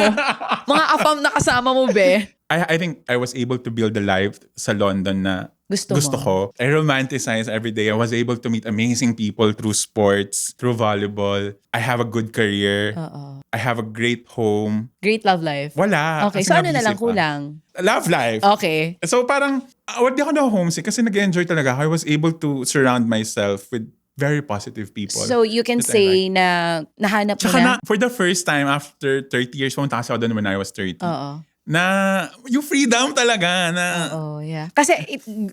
Mga afam na kasama mo, be. I think I was able to build a life sa London na Gusto mo. ko. I romanticize every day. I was able to meet amazing people through sports, through volleyball. I have a good career. I have a great home. Great love life. Wala. Okay, Kasi so ano na busy lang pa. kulang? Love life. Okay. So parang, wag di ako na-homesick kasi nag-enjoy talaga. I was able to surround myself with very positive people. So you can that I say na nahanap mo Tsaka na? for the first time after 30 years, pumunta kasi ako doon when I was 30. Oo. Na yung freedom talaga na Oh, yeah. Kasi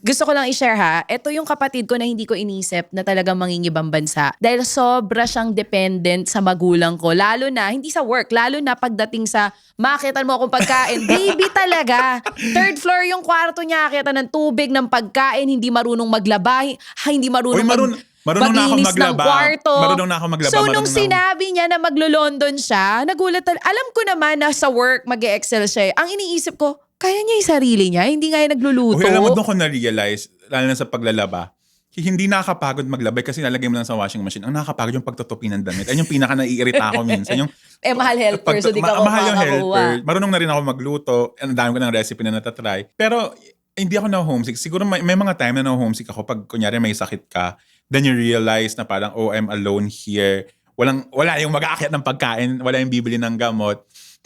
gusto ko lang i-share ha, ito yung kapatid ko na hindi ko inisip na talagang mangingibang bansa. Dahil sobra siyang dependent sa magulang ko. Lalo na, hindi sa work, lalo na pagdating sa makitan mo akong pagkain. Baby talaga. 3rd floor yung kwarto niya, akita ng tubig, ng pagkain, hindi marunong maglaba, hindi marunong Marunong na ako maglinis ng maglaba. kwarto. Marunong na ako maglaba. So, marunong nung na ako- sinabi niya na maglo-London siya, nagulat alam ko naman na sa work mag-excel siya. Ang iniisip ko, kaya niya yung sarili niya? Hindi nga yung nagluluto? Okay, alam mo, doon ko na-realize, lalo na sa paglalaba, hindi nakakapagod maglaba kasi nalagay mo lang sa washing machine. Ang nakakapagod yung pagtutupi ng damit. Ayun yung pinaka naiirita ako minsan. Yung, mahal helper, so di ka mahal yung makakakuha. helper. Marunong na rin ako magluto. Ang dami ko ng recipe na natatry. Pero hindi ako na-homesick. Siguro may mga time na na-homesick ako pag kunyari may sakit ka. Then you realize na parang, oh, I'm alone here. Wala yung mag-aakyat ng pagkain. Wala yung bibili ng gamot.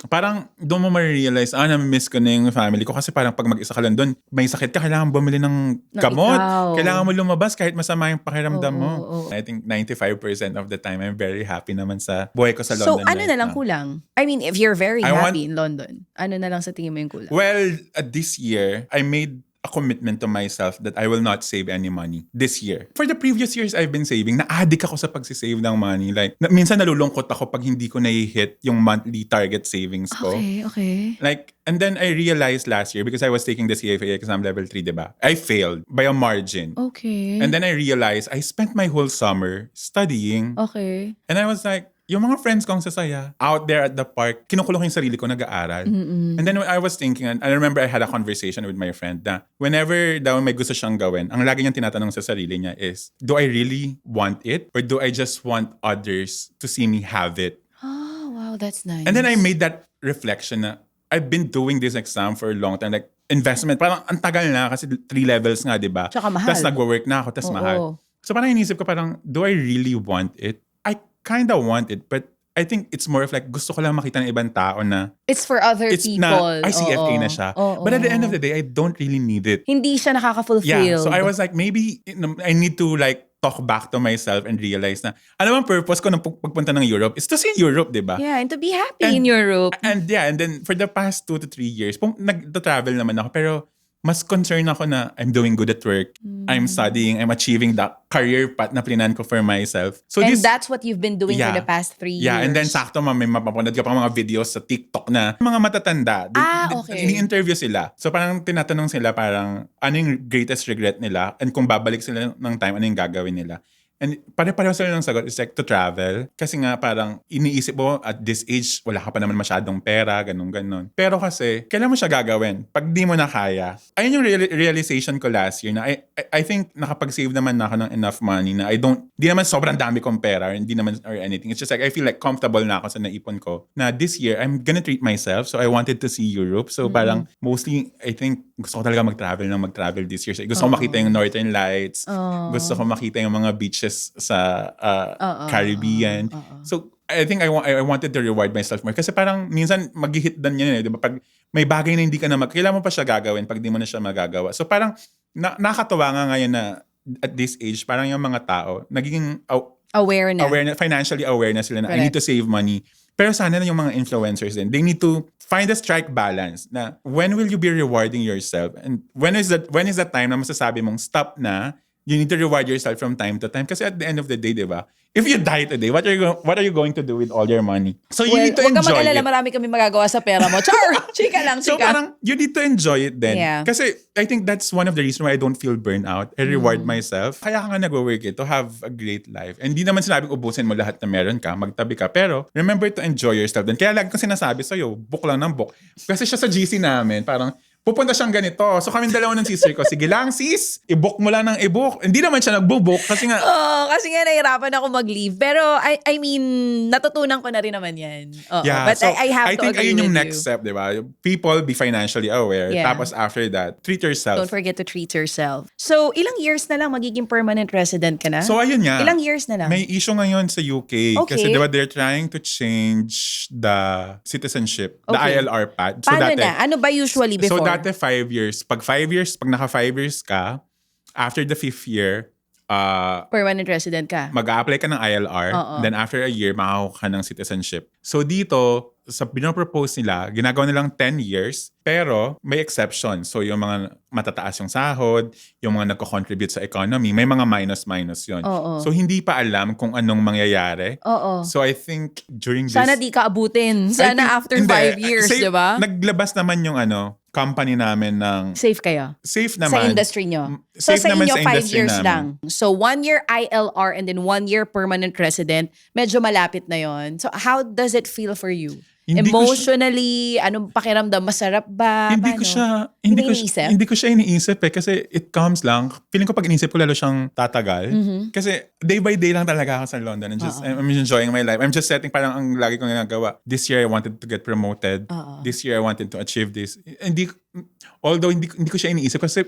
Parang doon mo ma-realize, na-miss ko na yung family ko. Kasi parang pag mag-isa ka lang doon, may sakit ka, kailangan bumili ng gamot. ikaw. Kailangan mo lumabas kahit masama yung pakiramdam mo. Oo. I think 95% of the time, I'm very happy naman sa buhay ko sa So, London. ano na lang kulang? I mean, if you're very I happy in London, ano na lang sa tingin mo yung kulang? Well, this year, I made a commitment to myself that I will not save any money this year. For the previous years I've been saving, na-addict ako sa pagsisave ng money. Like, minsan nalulungkot ako pag hindi ko na-hit yung monthly target savings ko. Okay. Like, and then I realized last year, because I was taking the CFA exam level 3, diba? I failed by a margin. Okay. And then I realized I spent my whole summer studying. Okay. And I was like, yung mga friends kong sasaya, out there at the park, kinukulong yung sarili ko, nag-aaral. And then I was thinking, and I remember I had a conversation with my friend na whenever daw may gusto siyang gawin, ang lagi niyang tinatanong sa sarili niya is, do I really want it? Or do I just want others to see me have it? Oh, wow, that's nice. And then I made that reflection na I've been doing this exam for a long time. Like, investment, parang ang tagal na kasi 3 levels nga, di ba? Tsaka mahal. Tapos nag-work na ako, tapos Oo. mahal. So parang inisip ko parang, do I really want it? I kinda want it, but I think it's more of like, gusto ko lang makita ng ibang tao na It's for other it's people. na, ay, CFA na siya. Oo. But at the end of the day, I don't really need it. Hindi siya nakaka-fulfill. Yeah, so I was like, maybe I need to like talk back to myself and realize na, ano bang purpose ko ng pagpunta ng Europe? Is to see Europe, di ba? Yeah, and to be happy in Europe. And yeah, and then for the past 2 to 3 years, nag-travel naman ako, pero mas concerned ako na I'm doing good at work, I'm studying, I'm achieving the career path na plinan ko for myself. So And this, that's what you've been doing for Yeah. the past 3 years. yeah, and then sakto may mapapanood ka pa mga videos sa TikTok na mga matatanda. Okay. Ini-interview sila. So parang tinatanong sila parang ano yung greatest regret nila and kung babalik sila ng time, ano yung gagawin nila. And pare-pareho sila ng sagot, it's like to travel. Kasi nga parang iniisip mo at this age, wala ka pa naman masyadong pera, ganun. Pero kasi, kailan mo siya gagawin? Pag di mo na kaya. Ayun yung realization ko last year na I think nakapag-save naman na ako ng enough money na di naman sobrang dami kong pera or anything. It's just like I feel like comfortable na ako sa naipon ko. Na this year, I'm gonna treat myself. So I wanted to see Europe. So parang mostly, I think gusto ko talaga mag-travel this year. So, gusto ko makita yung Northern Lights. Gusto ko makita yung mga beaches sa Caribbean. So, I think I wanted to reward myself more. Kasi parang minsan mag-hit dan yan. Di ba? Pag may bagay na hindi ka na kailangan mo pa siya gagawin pag di mo na siya magagawa. So parang nakakatawa nga ngayon na at this age, parang yung mga tao, nagiging aware na. Financially aware na sila na I need to save money. Pero sana na yung mga influencers din, they need to find a strike balance na when will you be rewarding yourself? And when is the time na masasabi mong stop na, you need to reward yourself from time to time. Kasi at the end of the day, di ba? If you die today, what are you going to do with all your money? So you need to Huwag ka enjoy mag-alala, it. marami kami magagawa sa pera mo. Char! Chika lang, So chika. parang you need to enjoy it then. Yeah. Kasi I think that's one of the reasons why I don't feel burnt out. I reward myself. Kaya ka nga nag-work to have a great life. And hindi naman sinabing ubusin mo lahat na meron ka, magtabi ka. Pero remember to enjoy yourself then. Kaya lagi kong sinasabi sa'yo, book lang ng book. Kasi siya sa GC namin, parang pupunta siyang ganito. So kami dalawa ng sister ko, sige lang sis, i-book mo lang ng i-book. Hindi naman siya nagbo-book kasi nga, Kasi nga nahirapan ako mag-leave. Pero I mean, natutunan ko na rin naman yan. yeah. But So I have I to think agree ayun yung with next you. step, di ba? People be financially aware. Yeah. Tapos after that, treat yourself. Don't forget to treat yourself. So, ilang years na lang magiging permanent resident ka na? So ayun nga. Ilang years na lang? May issue ngayon sa UK kasi Okay. diba they're trying to change the citizenship, the Okay. ILR path. Paano na? Ano ba usually before? So dati 5 years. Pag naka 5 years ka, after the 5th year, Permanent resident ka? mag-a-apply ka ng ILR. Oo. Then after a year, makakakuha ka ng citizenship. So dito, sa pinopropose nila, ginagawa nilang 10 years, pero may exception. So yung mga matataas yung sahod, yung mga nagko-contribute sa economy, may mga minus-minus yun. Oo. So hindi pa alam kung anong mangyayari. Oo. So I think during this... Sana di ka abutin. I Sana think- after hindi, 5 years, safe- di ba? Naglabas naman yung company namin ng... Safe kayo. Safe Sa naman. industry nyo. So Safe sa naman inyo, sa 5 industry years namin. lang. So 1 year ILR and then 1 year permanent resident, medyo malapit na yon. So how does it feel for you? Hindi ko Emotionally, anong pakiramdam? Masarap ba? Hindi ko Paano? siya iniisip? hindi ko siya iniisip kasi it comes lang. Feeling ko pag iniisip ko lalo siyang tatagal. Kasi day by day lang talaga ako sa London and just I'm enjoying my life. I'm just setting parang ang lagi kong ginagawa. This year I wanted to get promoted. This year I wanted to achieve this. Although hindi ko siya iniisip kasi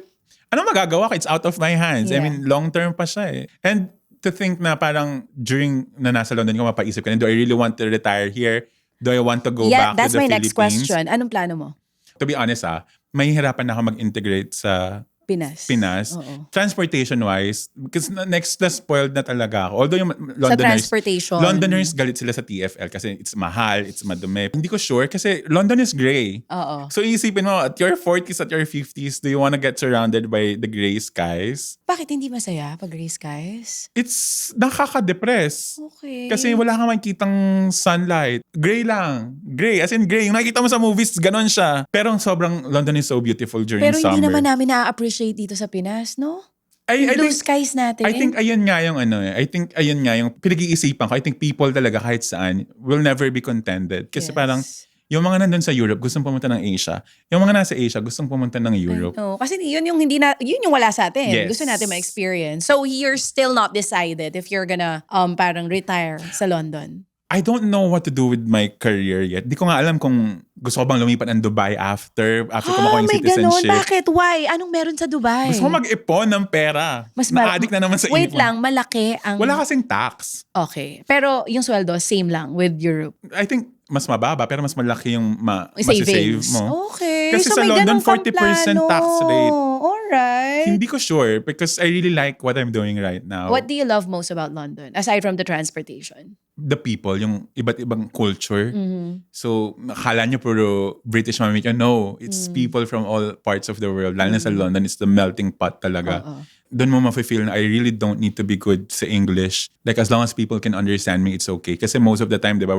ano magagawa ko? It's out of my hands. I Yeah. mean, long term pa siya eh. And to think na parang during na nasa London ko mapaisip ko na, do I really want to retire here? Do I want to go Yeah, back that's to the my Philippines? next question. Anong plano mo? To be honest mahihirapan na ako mag-integrate sa Pinas. Oo. Transportation-wise, because next na spoiled na talaga ako. Although yung Sa Londoners, transportation. Londoners galit sila sa TFL kasi it's mahal, it's madumi. Hindi ko sure kasi London is gray. Oo. So iisipin mo, at your 40s, at your 50s, do you wanna get surrounded by the gray skies? Bakit hindi masaya pag gray skies? It's nakaka-depress. Okay. Kasi wala kang makikitang sunlight. Gray lang. Gray. As in gray. Yung nakikita mo sa movies, ganon siya. Pero sobrang London is so beautiful during Pero summer. hindi naman namin na-appreciate dito sa Pinas, no? I Blue think, skies natin. I think ayun nga yung I think ayun nga yung pinag-iisipan ko. I think people talaga kahit saan will never be contented. Kasi Yes. parang yung mga nandun sa Europe gustong pumunta ng Asia. Yung mga nasa Asia gustong pumunta ng Europe. No, kasi yun yung yun yung wala sa atin. Yes. Gusto natin ma-experience. So you're still not decided if you're gonna parang retire sa London. I don't know what to do with my career yet. Di ko nga alam kung gusto ko bang lumipat ng Dubai after ko makuha yung may ganon. citizenship. Bakit? Why? Anong meron sa Dubai? Gusto ko mag-ipon ng pera. Na-addict na naman sa Wait ipon. lang, malaki ang... Wala kasing tax. Okay. Pero yung sweldo, same lang with Europe. I think mas mababa pero mas malaki yung Savings. masisave mo. Okay. Kasi so sa may London, ganun kang 40% plano. tax rate. Alright. Hindi ko sure because I really like what I'm doing right now. What do you love most about London? Aside from the transportation? The people, yung iba't ibang culture. Mm-hmm. So, akala nyo puro British mamit yun. No, it's people from all parts of the world. Lalo na sa London, it's the melting pot talaga. Doon mo mafe-feel na I really don't need to be good sa English. Like as long as people can understand me, it's okay. Kasi most of the time, di ba,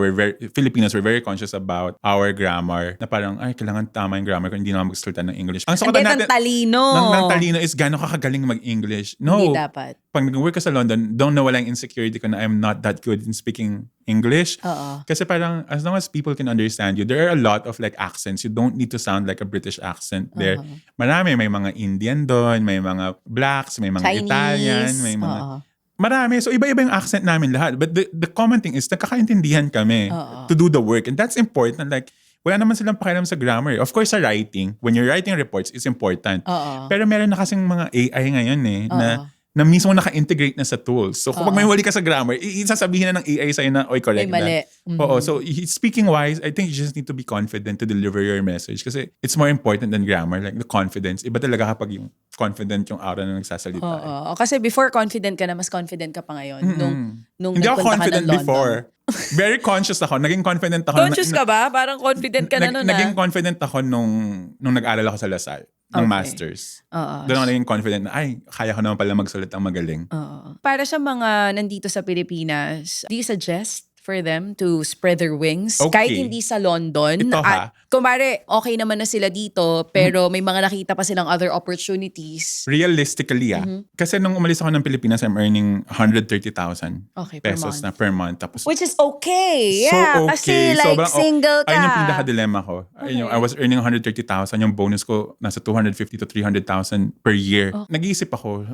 Filipinos, we're very conscious about our grammar. Na parang, ay, kailangan tama yung grammar ko, hindi na ako magsalita ng English. Ang And sukatan then ang talino. ng talino is gano'ng kakagaling mag-English. No. Hindi dapat. Pag nag-work ka sa London, don't know wala yung insecurity ko na I'm not that good in speaking English. Oo. Kasi parang as long as people can understand you, there are a lot of like accents. You don't need to sound like a British accent there. Marami, may mga Indian doon, may mga blacks, may mga Chinese. Italian, may mga... Oo. Marami. So iba-iba yung accent namin lahat. But the common thing is nagkakaintindihan kami to do the work. And that's important. Like, wala naman silang pakialam sa grammar. Of course, sa writing, when you're writing reports, it's important. Oo. Pero meron na kasing mga AI ngayon na mismo naka-integrate na sa tools. So kung may mali ka sa grammar, isasabihin na ng AI sa'yo na, oy, correct May mali. na. Oo. So speaking wise, I think you just need to be confident to deliver your message kasi it's more important than grammar. Like the confidence. Iba talaga kapag yung confident yung aura na nagsasalita. Oo. Kasi before confident ka na, mas confident ka pa ngayon. Nung Hindi ako nagpunta ka confident ng London. before. Very conscious ako. Naging confident ako. Conscious ka ba? Parang confident ka na nun Naging confident ako nung nag-aral ako sa Lasal. Ng Okay. masters. Oo. Doon ako naging confident na, ay, kaya ko naman pala magsulit ang magaling. Oo. Para sa mga nandito sa Pilipinas, do you suggest for them to spread their wings? Okay. Kahit hindi sa London. Ito, ha? Kumare, okay naman na sila dito, pero may mga nakita pa silang other opportunities. Realistically, kasi nung umalis ako ng Pilipinas, I'm earning 130,000 Okay, per pesos month. na per month. Tapos, Which is okay. so Yeah, okay. kasi like Sobrang, single ka. Ayun yung pinaka-dilemma ko. Ayun yung, I was earning 130,000. Yung bonus ko, nasa 250 to 300,000 per year. Nag-iisip ako,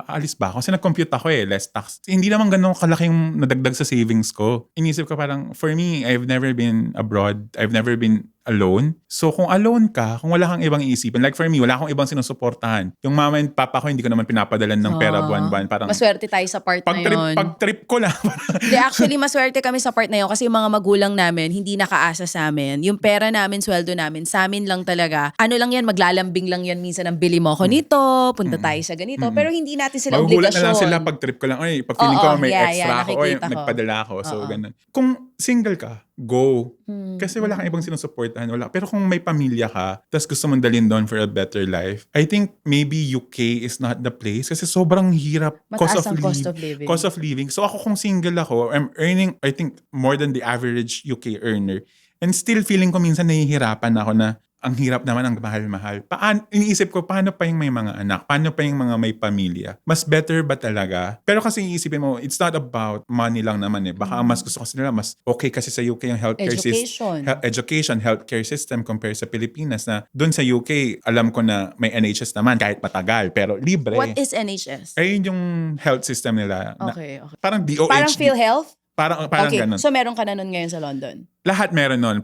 alis ba ako? Kasi nag-compute ako less tax. Hindi naman ganun kalaking nadagdag sa savings ko. Inisip ko parang, for me, I've never been abroad. I've never been alone. So kung alone ka, kung wala kang ibang iisipin, like for me, wala akong ibang sinusuportahan. Yung mama and papa ko, hindi ko naman pinapadalan ng pera buwan-buwan. Parang, Maswerte tayo sa part na yun. pag trip ko lang. Hindi, actually, maswerte kami sa part na yun kasi yung mga magulang namin, hindi nakaasa sa amin. Yung pera namin, sweldo namin, sa amin lang talaga. Ano lang yan, maglalambing lang yan minsan ang bili mo ako nito, punta tayo sa ganito. Pero hindi natin sila Magugulat obligasyon. na lang sila pag trip ko lang. Ay, pag feeling ko may extra ako, oy, nakikita ko. nagpadala ako. So, ganun. Kung single ka, go. Kasi wala kang ibang sinusuportahan. Wala. Pero kung may pamilya ka, tapos gusto mong dalhin doon for a better life, I think maybe UK is not the place kasi sobrang hirap. Mataas ang cost of living. Cost of living. So ako kung single ako, I'm earning, I think, more than the average UK earner. And still feeling ko minsan nahihirapan ako na ang hirap naman, ang mahal-mahal. Iniisip ko, paano pa yung may mga anak? Paano pa yung mga may pamilya? Mas better ba talaga? Pero kasi iisipin mo, it's not about money lang naman eh. Baka mas gusto kasi nila, mas okay kasi sa UK yung healthcare system. Education, healthcare system compare sa Pilipinas na doon sa UK, alam ko na may NHS naman kahit matagal, pero libre. What is NHS? Ayun yung health system nila. Okay. Parang DOH. Parang PhilHealth? Parang okay, ganun. so meron ka na nun ngayon sa London? Lahat meron nun.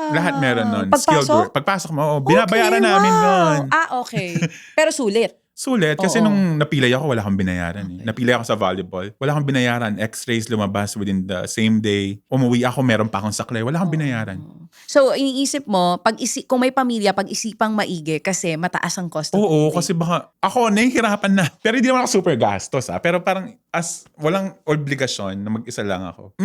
Lahat meron nun. Pagpasok? Pagpasok mo, binabayaran namin nun. Okay. Pero sulit. Sulit. Kasi nung napilay ako, wala kang binayaran. Okay. Napilay ako sa volleyball. Wala kang binayaran. X-rays lumabas within the same day. Umuwi ako, meron pa akong saklay. Wala kang binayaran. So, iniisip mo, kung may pamilya, pag-isipang maigi kasi mataas ang cost of living. Oo, kasi baka, ako, nahihirapan na. Pero hindi naman ako super gastos. Pero parang, walang obligasyon na mag-isa lang ako.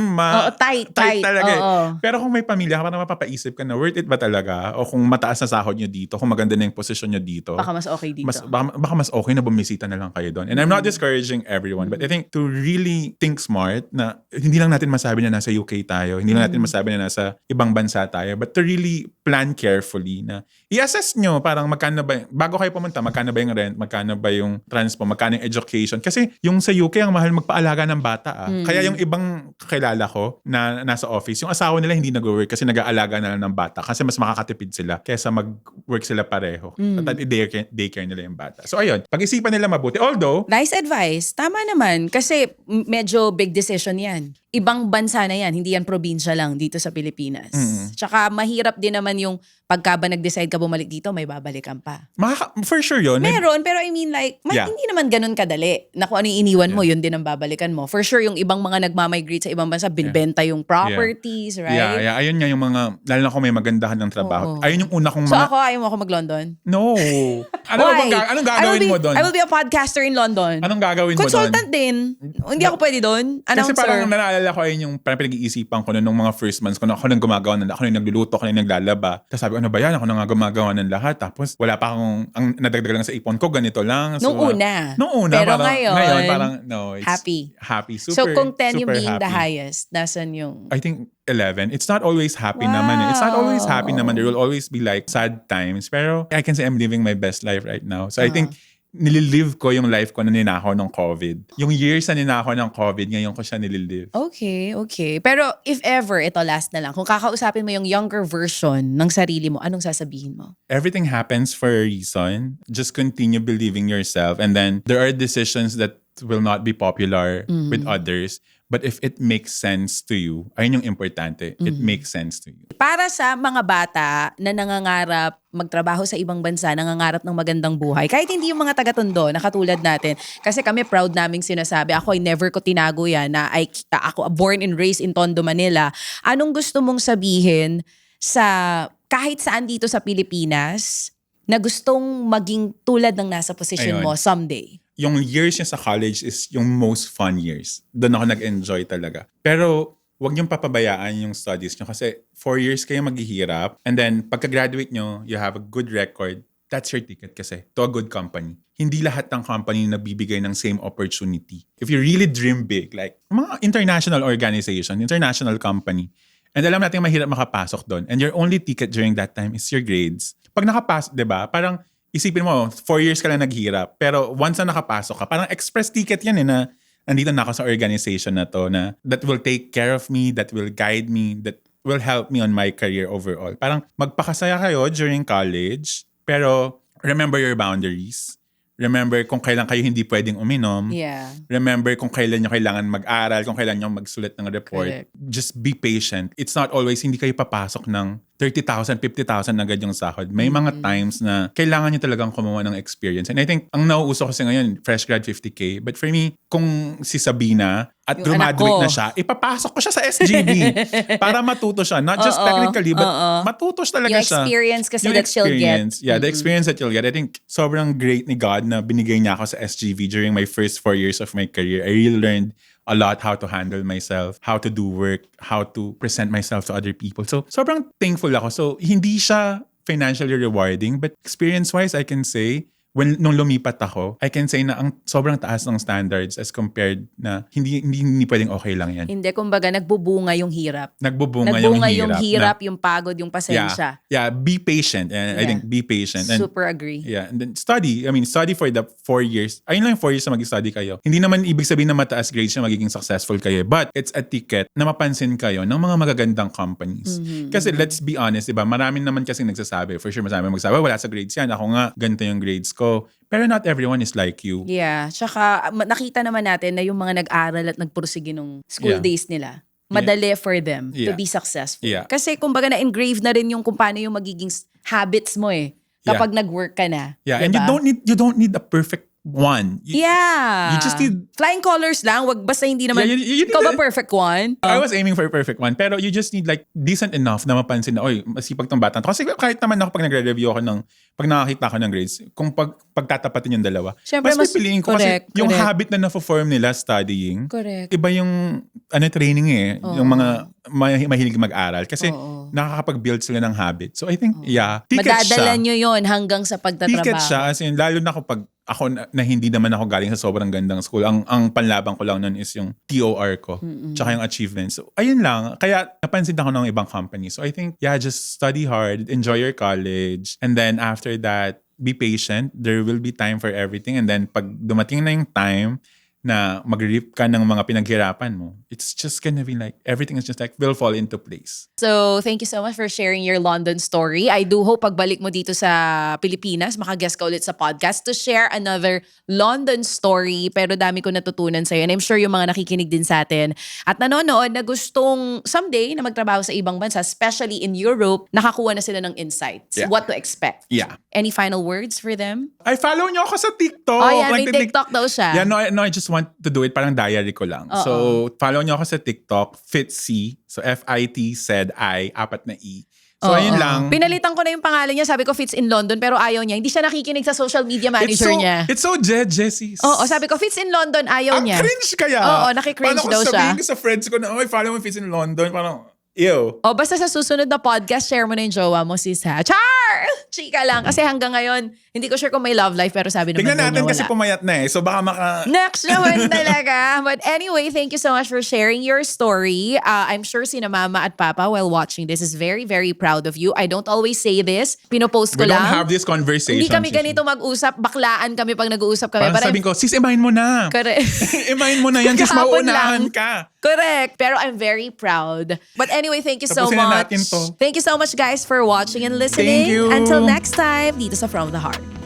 Tight talaga eh. Pero kung may pamilya ka, parang mapapaisip ka na, worth it ba talaga? O kung mataas na sahod nyo dito, kung maganda na yung posisyon nyo dito. Baka mas okay dito. Baka mas okay na bumisita na lang kayo doon. And I'm not discouraging everyone, but I think to really think smart na hindi lang natin masabi na nasa UK tayo, hindi lang natin masabi na nasa ibang bansa tayo, but to really plan carefully na i-assess nyo parang magkano ba, bago kayo pumunta, magkano ba yung rent, magkano ba yung transport, magkano yung education. Kasi yung sa UK, ang mahal magpaalaga ng bata. Kaya yung ibang kakilala ko na nasa office, yung asawa nila hindi nag-work kasi nag-aalaga na lang ng bata kasi mas makakatipid sila kaysa mag-work sila pareho. At daycare nila yung bata. So ayun, pag-isipan nila mabuti. Although, nice advice. Tama naman. Kasi medyo big decision yan. Ibang bansa na yan. Hindi yan probinsya lang dito sa Pilipinas. Tsaka mahirap din naman yung pagka ba nag-decide ka bumalik dito, may babalikan pa. For sure yun. Meron, pero I mean like, hindi naman ganun kadali. Na kung ano yung iniwan mo, yun din ang babalikan mo. For sure, yung ibang mga nagmamigrate sa ibang bansa, binibenta yung properties, right? Yeah. Ayun nga yung mga, lalo na kung may magandahan ng trabaho. Ayun yung una kong So ako, ayaw mo ako mag-London? No. Anong gagawin mo doon? I will be a podcaster in London. Anong gagawin mo doon? Consultant din. Hindi ako pwede doon. Kasi parang naalala ko ayun yung parang pinag-iisipan ko nung mga first months ko na ako nang gumagawa ako nang nagluluto, ako nang naglalaba. Tapos sabi ko, ano ba yan? Ako nang gumagawa ng lahat. Tapos wala pa akong, ang nadagdag lang sa ipon ko, ganito lang. So, Nung una. parang, Pero ngayon parang, no, it's happy. Super, so kung 10 yung being happy. the highest, nasan yung... I think 11. It's not always happy naman. It's not always happy naman. There will always be like sad times. Pero I can say I'm living my best life right now. So I think nililive ko yung life ko na ninakaw ng COVID. Yung years na ninakaw ng COVID, ngayon ko siya nililive. Okay. Pero if ever, ito last na lang, kung kakausapin mo yung younger version ng sarili mo, anong sasabihin mo? Everything happens for a reason. Just continue believing yourself. And then there are decisions that will not be popular with others. But if it makes sense to you, ayun yung importante. It makes sense to you. Para sa mga bata na nangangarap magtrabaho sa ibang bansa, nangangarap ng magandang buhay, kahit hindi yung mga taga-Tondo na katulad natin, kasi kami proud naming sinasabi, ako ay never ko tinago yan, na ako born and raised in Tondo, Manila. Anong gusto mong sabihin sa kahit saan dito sa Pilipinas na gustong maging tulad ng nasa posisyon mo someday? Yung years niya sa college is yung most fun years. Doon ako nag-enjoy talaga. Pero huwag niyong papabayaan yung studies niyo kasi 4 years kayo maghihirap and then pagka-graduate niyo, you have a good record. That's your ticket kasi to a good company. Hindi lahat ng company nagbibigay ng same opportunity. If you really dream big, like mga international organization, international company, and alam natin mahirap makapasok doon and your only ticket during that time is your grades. Pag nakapasok, di ba, parang isipin mo, 4 years ka lang naghirap. Pero once na nakapasok ka, parang express ticket yan na nandito na ako sa organization na to na that will take care of me, that will guide me, that will help me on my career overall. Parang magpakasaya kayo during college, pero remember your boundaries. Remember kung kailan kayo hindi pwedeng uminom. Yeah. Remember kung kailan nyo kailangan mag-aral, kung kailan nyo magsulat ng report. Correct. Just be patient. It's not always hindi kayo papasok ng 30,000, 50,000 agad yung sahod. May mga times na kailangan nyo talagang kumuha ng experience. And I think, ang nauuso kasi ngayon, fresh grad 50K. But for me, kung si Sabina, at Yung anak graduate ko. na siya, ipapasok ko siya sa SGB para matuto siya. Not just technically, but matuto talaga Yung siya. experience kasi Yung that she'll get. experience, yeah, the experience that you'll get. I think sobrang great ni God na binigay niya ako sa SGV during my first 4 years of my career. I really learned a lot how to handle myself, how to do work, how to present myself to other people. So, sobrang thankful ako. So, hindi siya financially rewarding, but experience-wise, I can say, nung lumipat ako, I can say na ang sobrang taas ng standards as compared na hindi pwedeng okay lang yan. Hindi, kumbaga, nagbubunga yung hirap. Nagbubunga yung hirap, yung pagod, yung pasensya. Yeah, be patient. And I think be patient. And, super agree. yeah, and then study for the 4 years. Ayun lang yung 4 years na mag-study kayo. Hindi naman ibig sabihin na mataas grades siya magiging successful kayo. But it's a ticket na mapansin kayo ng mga magagandang companies. Kasi let's be honest, diba? Marami naman kasi nagsasabi. For sure, marami magsasabi, wala sa grades yan. Ako nga, ganito yung grades ko. Pero not everyone is like you. Yeah. Tsaka nakita naman natin na yung mga nag-aral at nagpursige nung school Yeah. days nila, madali for them to Yeah. be successful. Yeah. Kasi kumbaga na-engrave na rin yung kung paano yung magiging habits mo kapag nag-work ka na. Yeah, and diba? you don't need a perfect one. Yeah. You just need... Flying colors lang, wag basta hindi naman, Yeah, you need ikaw ba a- perfect one? I was aiming for a perfect one. Pero you just need like decent enough na mapansin na, oy, masipag tong bata. Kasi kahit naman ako pag nagre-review ako pag nakakita ako ng grades, kung pagtatapatin yung dalawa, Syempre, mas- pipiliin ko correct, kasi yung correct. habit na na-form nila studying, Correct. iba yung training yung mga mahilig mag-aral. Kasi nakakapag-build sila ng habit. So I think, ticket Madadala siya. nyo yon hanggang sa pagtatrabaho. Ticket siya. As in, lalo na kapag ako na hindi naman ako galing sa sobrang gandang school. Ang panlabang ko lang nun is yung TOR ko. Tsaka yung achievements. So, ayun lang. Kaya napansin ako ng ibang company. So I think, just study hard, enjoy your college, and then after that, be patient. There will be time for everything. And then pag dumating na yung time na mag-reap ka ng mga pinaghirapan mo, it's just gonna be like, everything is just like, will fall into place. So, thank you so much for sharing your London story. I do hope pagbalik mo dito sa Pilipinas, makaguest ka ulit sa podcast to share another London story. Pero dami ko natutunan sa'yo. And I'm sure yung mga nakikinig din sa atin at nanonood na gustong someday na magtrabaho sa ibang bansa, especially in Europe, nakakuha na sila ng insights. Yeah. What to expect. Yeah. Any final words for them? I follow nyo ako sa TikTok. Oh, yeah, may Nagtitik- TikTok daw siya. Yeah, no, I just want to do it. Parang diary ko lang. So, follow nyo ako sa TikTok, Fitzy. So, F-I-T, said I, 4 na E. So, ayun lang. Pinalitan ko na yung pangalan niya. Sabi ko, Fits in London. Pero ayaw niya. Hindi siya nakikinig sa social media manager niya. It's so Jessie. Oo, sabi ko, Fits in London. Ayaw Ang niya. cringe kaya. Oo, nakikringe Paano daw ko siya. sabihin ko sa friends ko na, follow mo Fits in London. Parang, ew. O basta sa susunod na podcast, share mo na yung jowa mo, sis ha. Char! Chika lang. Kasi hanggang ngayon, hindi ko sure kung may love life, pero sabi naman Tignan daw natin niya kasi wala. pumayat na So baka Next naman talaga. But anyway, thank you so much for sharing your story. I'm sure sina mama at papa while watching this is very, very proud of you. I don't always say this. Pinopost ko we don't lang. have this conversation. Hindi kami ganito mag-usap. Baklaan kami pag nag-uusap kami. Parang sabihin ko, sis, imahin mo na. Correct. Imahin mo na yan kasi Kahapon mauunahan lang. ka. Correct. Pero I'm very proud. But anyway, thank you so Tapusin na much. natin to. Thank you so much guys for watching and listening. Thank you. Until next time, dito sa From the Heart.